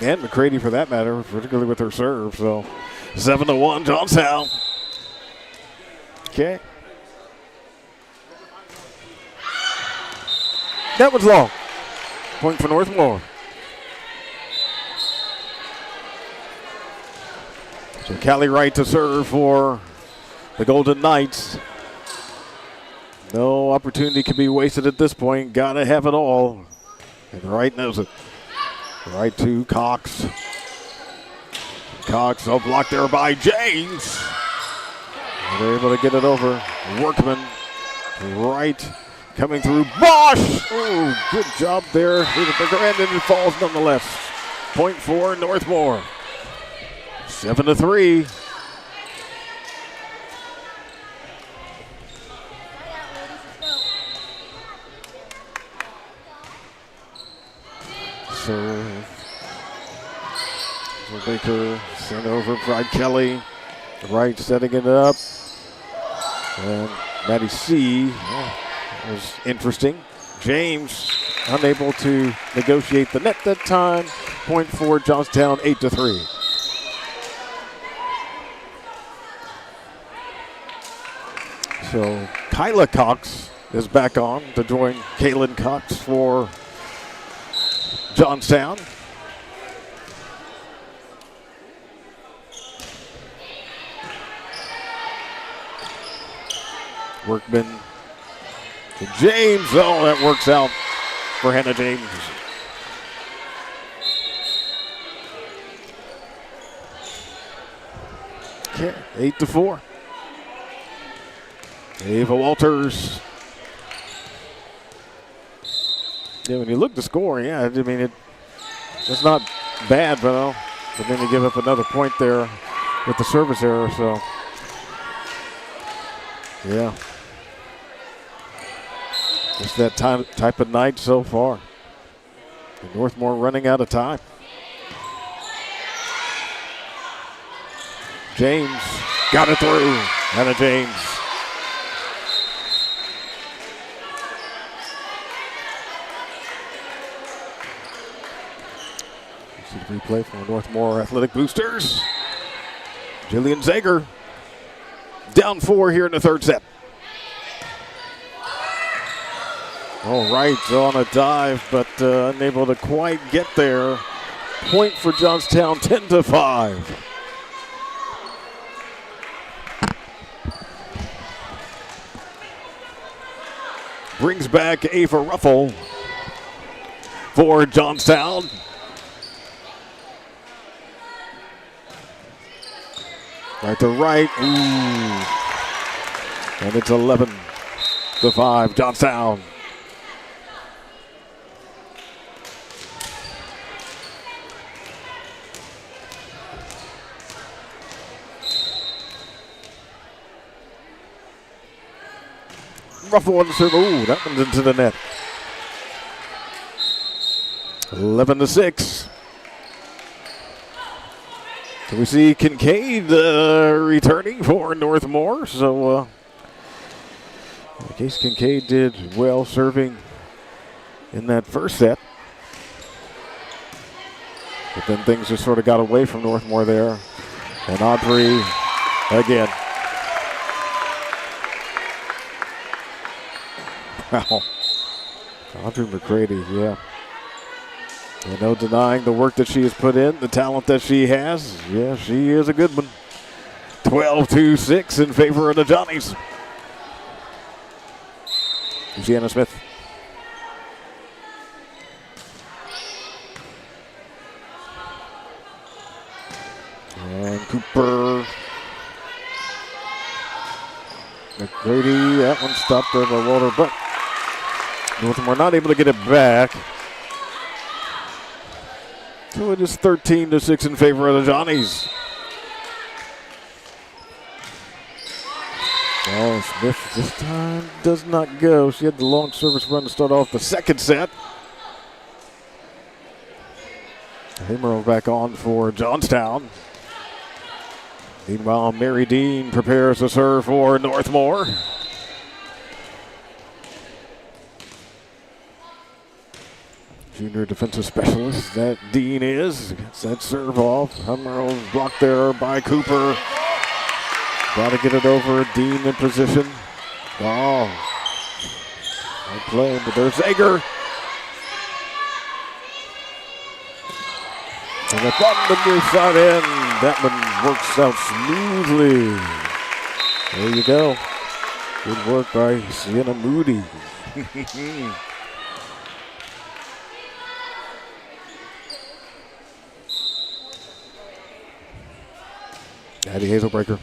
And McCready for that matter, particularly with her serve. So 7-1 Johnstown. Okay. That was long. Point for Northmor. So Callie Wright to serve for the Golden Knights. No opportunity can be wasted at this point. Gotta have it all. And Wright knows it. Right to Cox. Cox, blocked there by James. And they're able to get it over. Workman. Right. Coming through. Bosch! Oh, good job there. And it falls nonetheless. Point for Northmor. 7-3. So Baker sent over by Kelly. Wright setting it up. And Maddie C. was interesting. James unable to negotiate the net that time. Point for Johnstown, 8-3. So Kyla Cox is back on to join Kaylin Cox for Johnstown. Workman to James. Oh, that works out for Hannah James. Okay, 8-4. Ava Walters. Yeah, when you look at the score, yeah, I mean, it's not bad, but then you give up another point there with the service error, so. Yeah. Just that type of night so far. And Northmor running out of time. James got it through. Hannah James. See the replay from Northmor Athletic Boosters. Jillian Zager down 4 here in the third set. All right, on a dive, but unable to quite get there. Point for Johnstown, 10-5. Brings back Ava Ruffle for Johnstown. Right to right. Ooh. And it's 11-5, Johnstown. Ruffle one to serve. Ooh, that one's into the net. 11-6. So we see Kincaid returning for Northmor. So Case Kincaid did well serving in that first set. But then things just sort of got away from Northmor there. And Audrey again. Wow. Audrey McCready, yeah. And no denying the work that she has put in, the talent that she has. Yeah, she is a good one. 12-6 in favor of the Johnnies. Luciana Smith. And Cooper. McGrady, that one stopped there by Walter, but Northmor not able to get it back. So it is 13-6 in favor of the Johnnies. Oh, Smith this time does not go. She had the long service run to start off the second set. Morrow back on for Johnstown. Meanwhile, Mary Dean prepares to serve for Northmor. Junior defensive specialist that Dean is. Gets that serve off. Monroe blocked there by Cooper. Got to get it over. Dean in position. Oh. No play, but there's Zager. And the on the near side end. That one works out smoothly. There you go. Good work by Sienna Moody. Addie Hazelbreaker.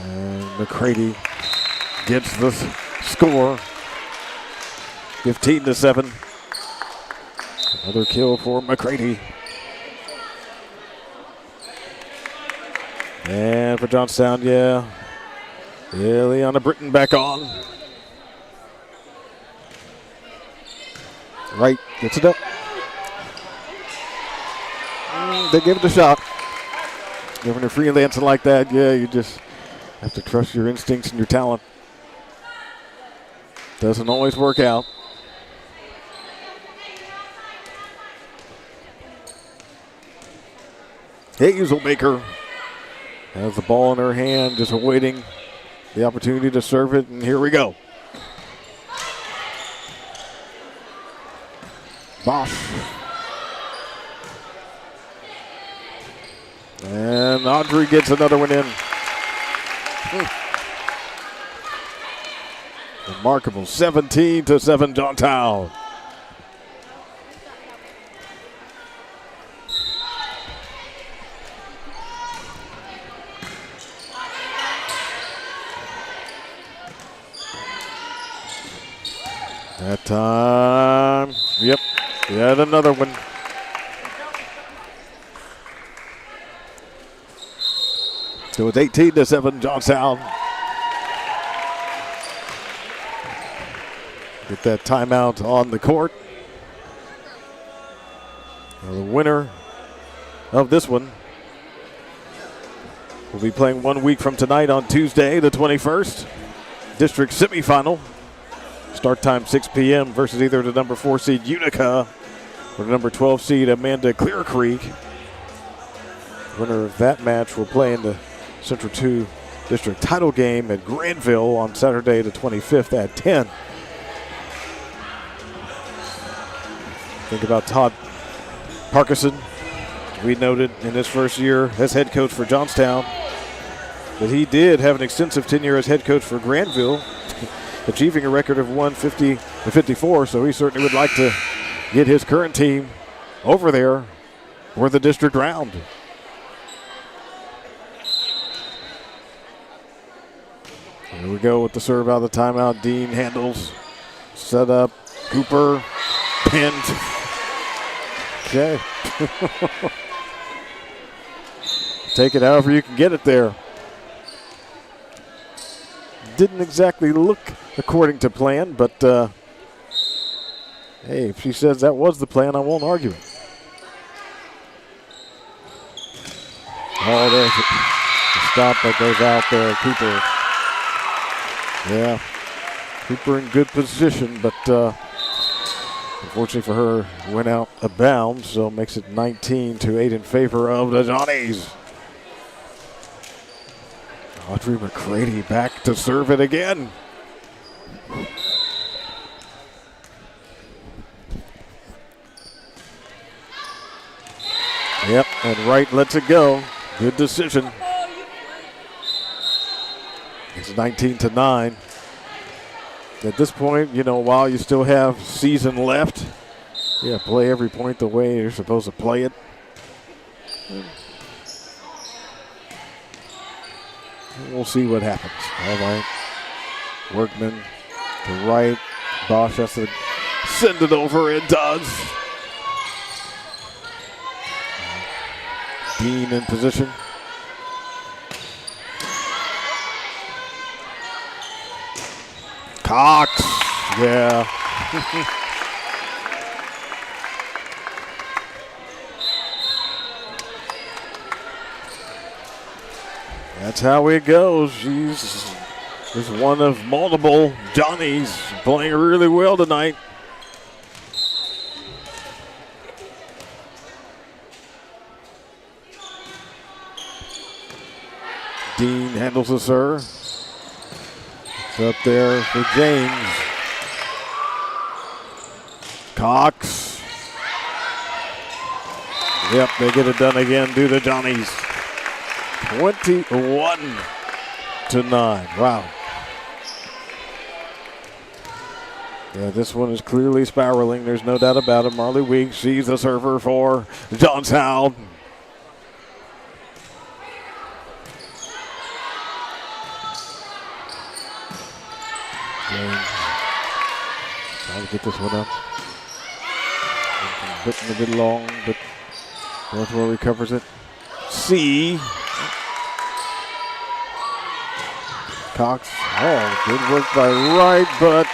And McCready gets the score. 15-7. Another kill for McCready. And for Johnstown, Leona Britton back on. Right, gets it up. They give it a shot. When you're freelancing like that, you just have to trust your instincts and your talent. Doesn't always work out. Hazelbaker has the ball in her hand, just awaiting the opportunity to serve it, and here we go. Bosch. And Audrey gets another one in. Remarkable. 17-7 Johnstown. That time, yet another one. So it's 18-7 Johnstown. Get that timeout on the court. Now the winner of this one will be playing 1 week from tonight on Tuesday, the 21st. District semifinal. Start time 6 p.m. versus either the number 4 seed Utica or the number 12 seed Amanda Clear Creek. Winner of that match will play in the Central 2 District title game at Granville on Saturday the 25th at 10. Think about Todd Parkinson. We noted in his first year as head coach for Johnstown that he did have an extensive tenure as head coach for Granville, achieving a record of 150-54, so he certainly would like to get his current team over there for the district round. Here we go with the serve out of the timeout. Dean handles, set up, Cooper, pinned. Okay. Take it however you can get it there. Didn't exactly look according to plan, but hey, if she says that was the plan, I won't argue it. Oh, there's a stop that goes out there. Cooper. Yeah, Cooper in good position, but unfortunately for her, went out of bounds, so makes it 19-8 in favor of the Johnnies. Audrey McCready back to serve it again. Yep, and Wright lets it go. Good decision. It's 19-9. At this point, while you still have season left, play every point the way you're supposed to play it. We'll see what happens. All right. Workman to right. Bosch has to send it over. It does. Dean in position. Cox Yeah. That's how it goes. She's just one of multiple Johnnies playing really well tonight. Dean handles the serve. It's up there for James. Cox. Yep, they get it done again, do the Johnnies. 21-9. Wow. Yeah, this one is clearly spiraling. There's no doubt about it. Marley Weeks, she's the server for Johnstown. James trying to get this one up. Hitting a bit long, but Northmor recovers it. C. Cox. Oh, good work by Wright, but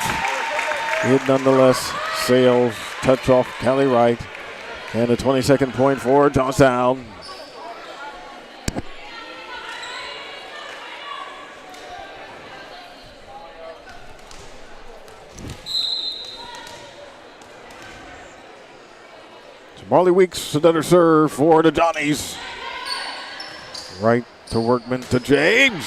it nonetheless sails. Touch off Callie Wright. And a 22nd point for Johnstown. Marley Weeks, another serve for the Johnnies. Right to Workman to James.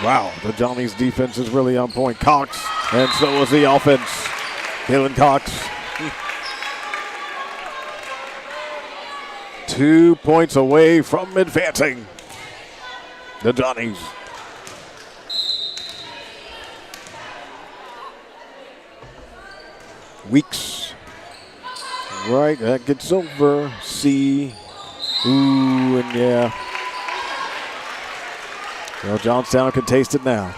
Wow, the Johnnies defense is really on point. Cox, and so is the offense. Kaylin Cox. 2 points away from advancing. The Johnnies. Weeks. Right, that gets over. C. Ooh, and yeah. Well, Johnstown can taste it now.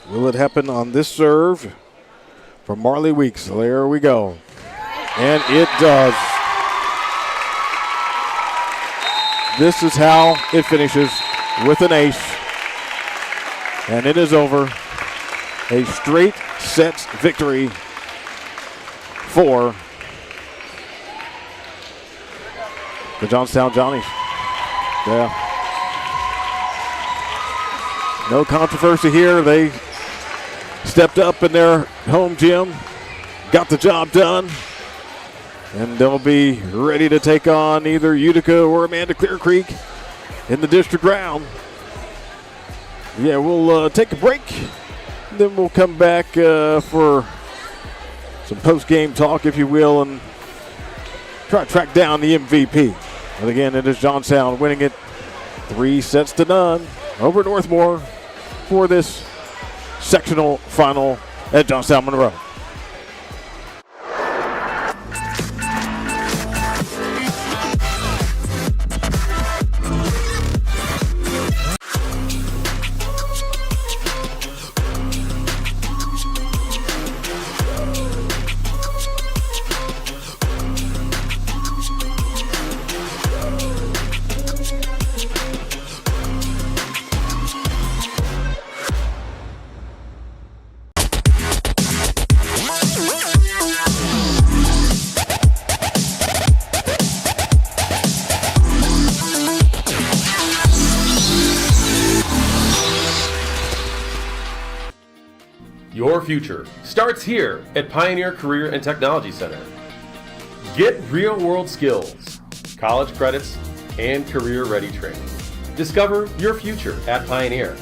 Will it happen on this serve from Marley Weeks? There we go. And it does. This is how it finishes, with an ace. And it is over. A straight sets victory for the Johnstown Johnnies. Yeah. No controversy here. They stepped up in their home gym, got the job done, and they'll be ready to take on either Utica or Amanda Clear Creek in the district round. Yeah, we'll take a break. Then we'll come back for some post-game talk, if you will, and try to track down the MVP. But again, it is Johnstown winning it 3-0 over Northmor for this sectional final at Johnstown-Monroe. Your future starts here at Pioneer Career and Technology Center. Get real-world skills, college credits, and career-ready training. Discover your future at Pioneer.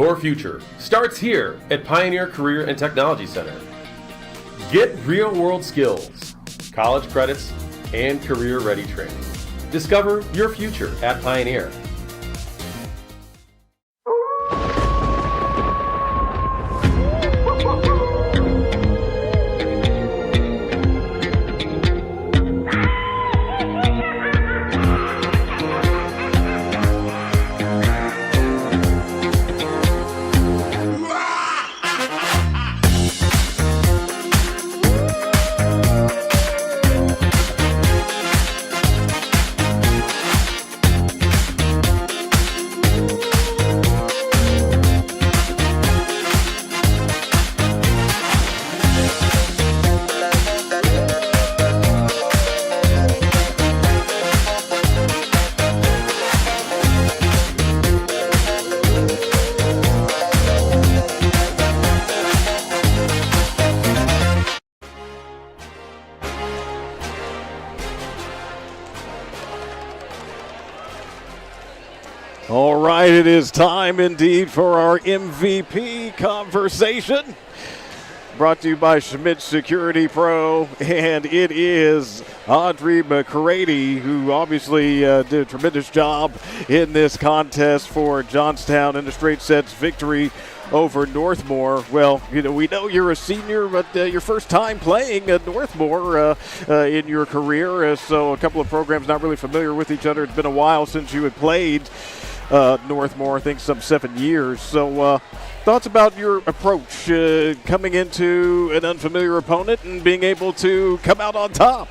Your future starts here at Pioneer Career and Technology Center. Get real-world skills, college credits, and career-ready training. Discover your future at Pioneer. All right, it is time indeed for our MVP conversation. Brought to you by Schmidt Security Pro, and it is Audrey McCready, who obviously did a tremendous job in this contest for Johnstown in a straight sets victory over Northmor. Well, we know you're a senior, but your first time playing at Northmor in your career, so a couple of programs not really familiar with each other. It's been a while since you had played Northmor, I think some 7 years. So thoughts about your approach coming into an unfamiliar opponent and being able to come out on top?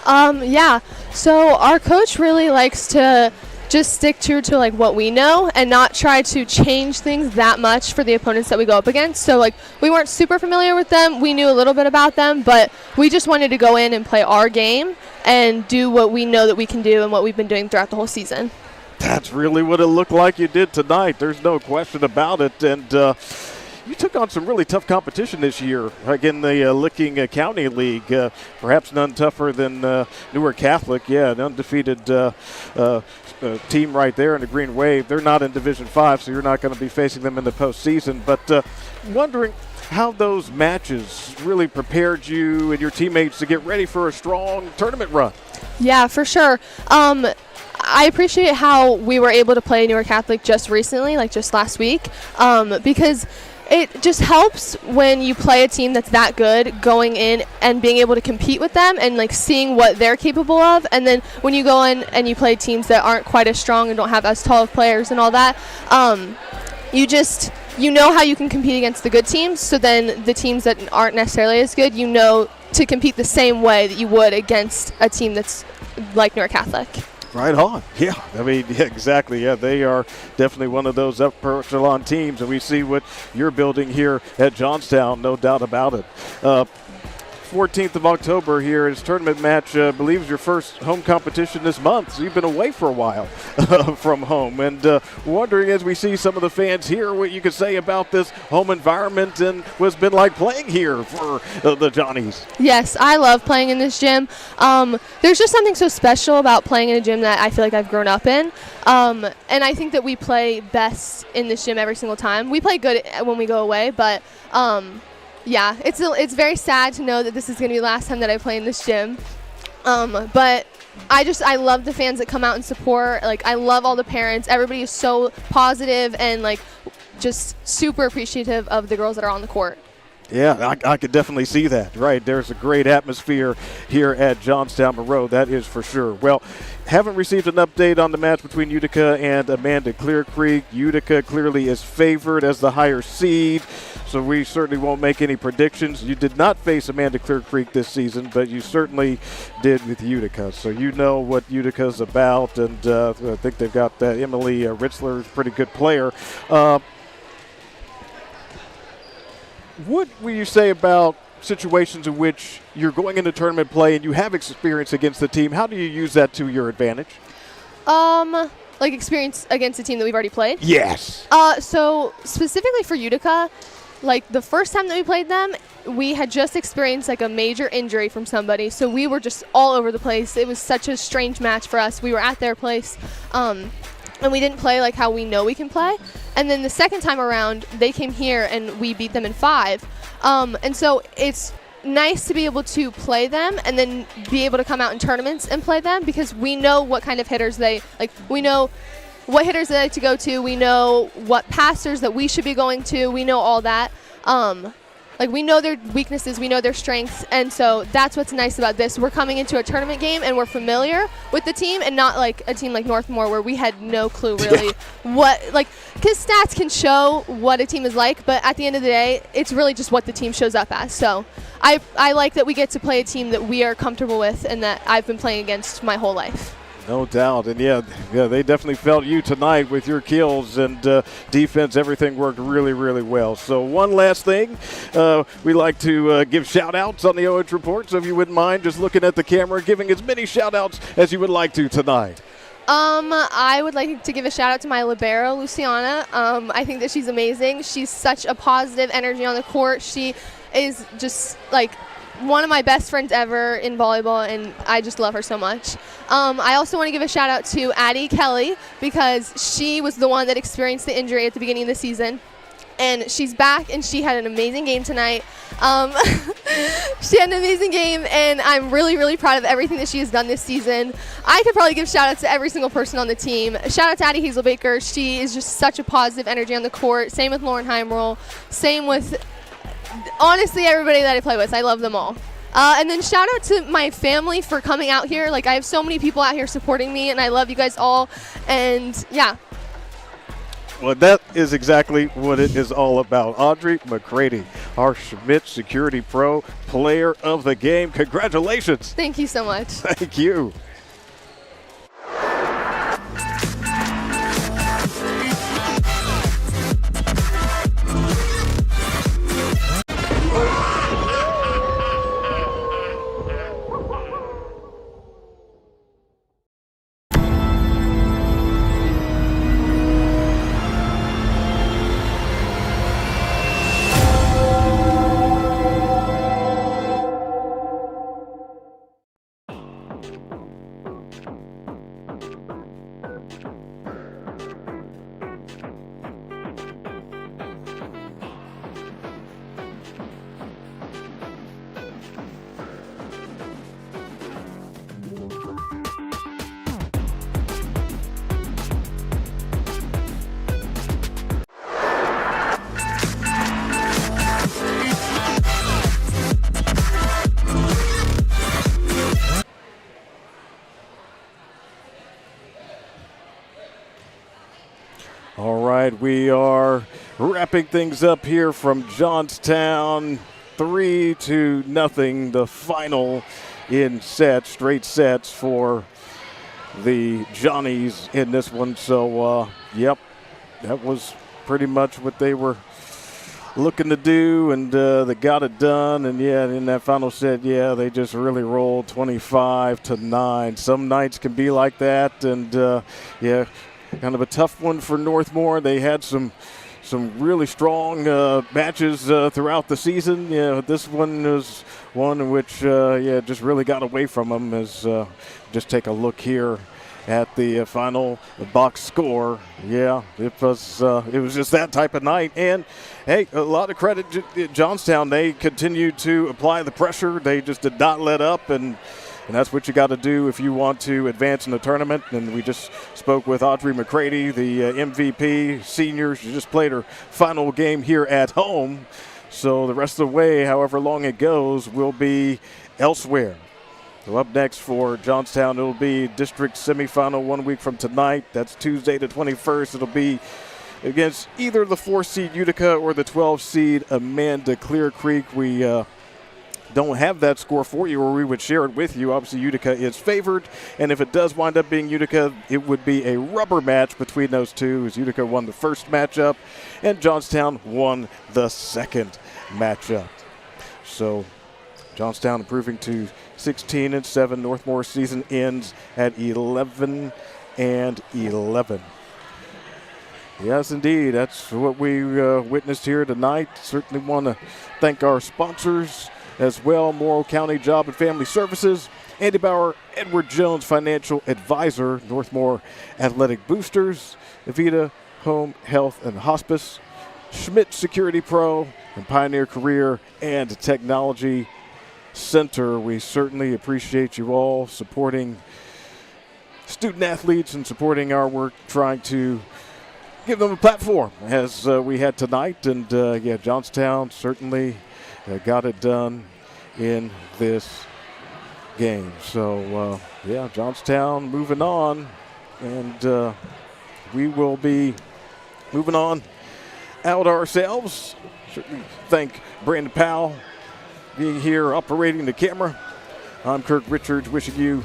Yeah, so our coach really likes to just stick true to like what we know and not try to change things that much for the opponents that we go up against. So like we weren't super familiar with them. We knew a little bit about them, but we just wanted to go in and play our game and do what we know that we can do and what we've been doing throughout the whole season. That's really what it looked like you did tonight. There's no question about it. And you took on some really tough competition this year, like in the Licking County League. Perhaps none tougher than Newark Catholic. Yeah, an undefeated team right there in the Green Wave. They're not in Division-5, so you're not going to be facing them in the postseason. But wondering how those matches really prepared you and your teammates to get ready for a strong tournament run. Yeah, for sure. I appreciate how we were able to play Newark Catholic just recently, like just last week, because it just helps when you play a team that's that good going in and being able to compete with them and like seeing what they're capable of. And then when you go in and you play teams that aren't quite as strong and don't have as tall of players and all that, you know how you can compete against the good teams. So then the teams that aren't necessarily as good, you know to compete the same way that you would against a team that's like Newark Catholic. Right on. Yeah, I mean, yeah, exactly. Yeah, they are definitely one of those upper echelon teams, and we see what you're building here at Johnstown, no doubt about it. 14th of October here is tournament match. I believe is your first home competition this month, so you've been away for a while from home. And wondering, as we see some of the fans here, what you could say about this home environment and what's been like playing here for the Johnnies. Yes, I love playing in this gym. There's just something so special about playing in a gym that I feel like I've grown up in. And I think that we play best in this gym every single time. We play good when we go away, but yeah, it's very sad to know that this is going to be the last time that I play in this gym. But I love the fans that come out and support. Like, I love all the parents. Everybody is so positive and like just super appreciative of the girls that are on the court. Yeah, I could definitely see that. Right, there's a great atmosphere here at Johnstown-Monroe, that is for sure. Well, haven't received an update on the match between Utica and Amanda Clear Creek. Utica clearly is favored as the higher seed, so we certainly won't make any predictions. You did not face Amanda Clear Creek this season, but you certainly did with Utica. So you know what Utica's about, and I think they've got Emily Ritzler, a pretty good player. What will you say about situations in which you're going into tournament play and you have experience against the team? How do you use that to your advantage? Like experience against a team that we've already played? Yes. So specifically for Utica, like the first time that we played them, we had just experienced like a major injury from somebody, so we were just all over the place. It was such a strange match for us. We were at their place. and we didn't play like how we know we can play. And then the second time around, they came here and we beat them in 5. And so it's nice to be able to play them and then be able to come out in tournaments and play them, because we know what kind of hitters they like. We know what hitters they like to go to. We know what passers that we should be going to. We know all that. Like, we know their weaknesses, we know their strengths, and so that's what's nice about this. We're coming into a tournament game and we're familiar with the team, and not like a team like Northmor where we had no clue really what, like, because stats can show what a team is like, but at the end of the day, it's really just what the team shows up as. So I like that we get to play a team that we are comfortable with and that I've been playing against my whole life. No doubt. And, yeah, they definitely felt you tonight with your kills and defense. Everything worked really, really well. So one last thing, we like to give shout-outs on the OH Report. So if you wouldn't mind just looking at the camera, giving as many shout-outs as you would like to tonight. I would like to give a shout-out to my libero, Luciana. I think that she's amazing. She's such a positive energy on the court. She is just, like, one of my best friends ever in volleyball, and I just love her so much. I also want to give a shout out to Addie Kelly, because she was the one that experienced the injury at the beginning of the season, and she's back, and she had an amazing game tonight. She had an amazing game, and I'm really, really proud of everything that she has done this season. I could probably give shout outs to every single person on the team. Shout out to Addie Hazelbaker. She is just such a positive energy on the court. Same with Lauren Heimerl. Same with, honestly, everybody that I play with. I love them all. And then shout out to my family for coming out here. Like, I have so many people out here supporting me, and I love you guys all. And yeah. Well, that is exactly what it is all about. Audrey McCready, our Schmidt Security Pro player of the game. Congratulations. Thank you so much. Thank you. All right, we are wrapping things up here from Johnstown, 3-0, the final in sets, straight sets for the Johnnies in this one. So, yep, that was pretty much what they were looking to do, and they got it done. And, yeah, in that final set, yeah, they just really rolled 25-9. Some nights can be like that, and, yeah, kind of a tough one for Northmor. They had some really strong matches throughout the season. Yeah, this one was one in which, yeah, just really got away from them. As just take a look here at the final box score. Yeah, it was just that type of night. And hey, a lot of credit to Johnstown. They continued to apply the pressure. They just did not let up, and that's what you got to do if you want to advance in the tournament. And we just spoke with Audrey McCready, the MVP senior. She just played her final game here at home. So the rest of the way, however long it goes, will be elsewhere. So up next for Johnstown, it'll be district semifinal 1 week from tonight. That's Tuesday the 21st. It'll be against either the 4 seed Utica or the 12 seed Amanda Clear Creek. We don't have that score for you, or we would share it with you. Obviously, Utica is favored, and if it does wind up being Utica, it would be a rubber match between those two, as Utica won the first matchup and Johnstown won the second matchup. So Johnstown improving to 16-7. Northmor season ends at 11-11. Yes, indeed. That's what we witnessed here tonight. Certainly want to thank our sponsors as well: Morrow County Job and Family Services, Andy Bauer, Edward Jones Financial Advisor, Northmor Athletic Boosters, Avita Home Health and Hospice, Schmidt Security Pro, and Pioneer Career and Technology Center. We certainly appreciate you all supporting student athletes and supporting our work, trying to give them a platform as we had tonight. And Johnstown certainly got it done in this game. So Johnstown moving on, and we will be moving on out ourselves. Certainly thank Brandon Powell being here operating the camera. I'm Kirk Richards, wishing you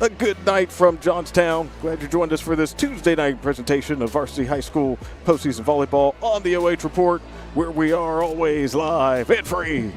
a good night from Johnstown. Glad you joined us for this Tuesday night presentation of Varsity High School postseason volleyball on the OH Report, where we are always live and free.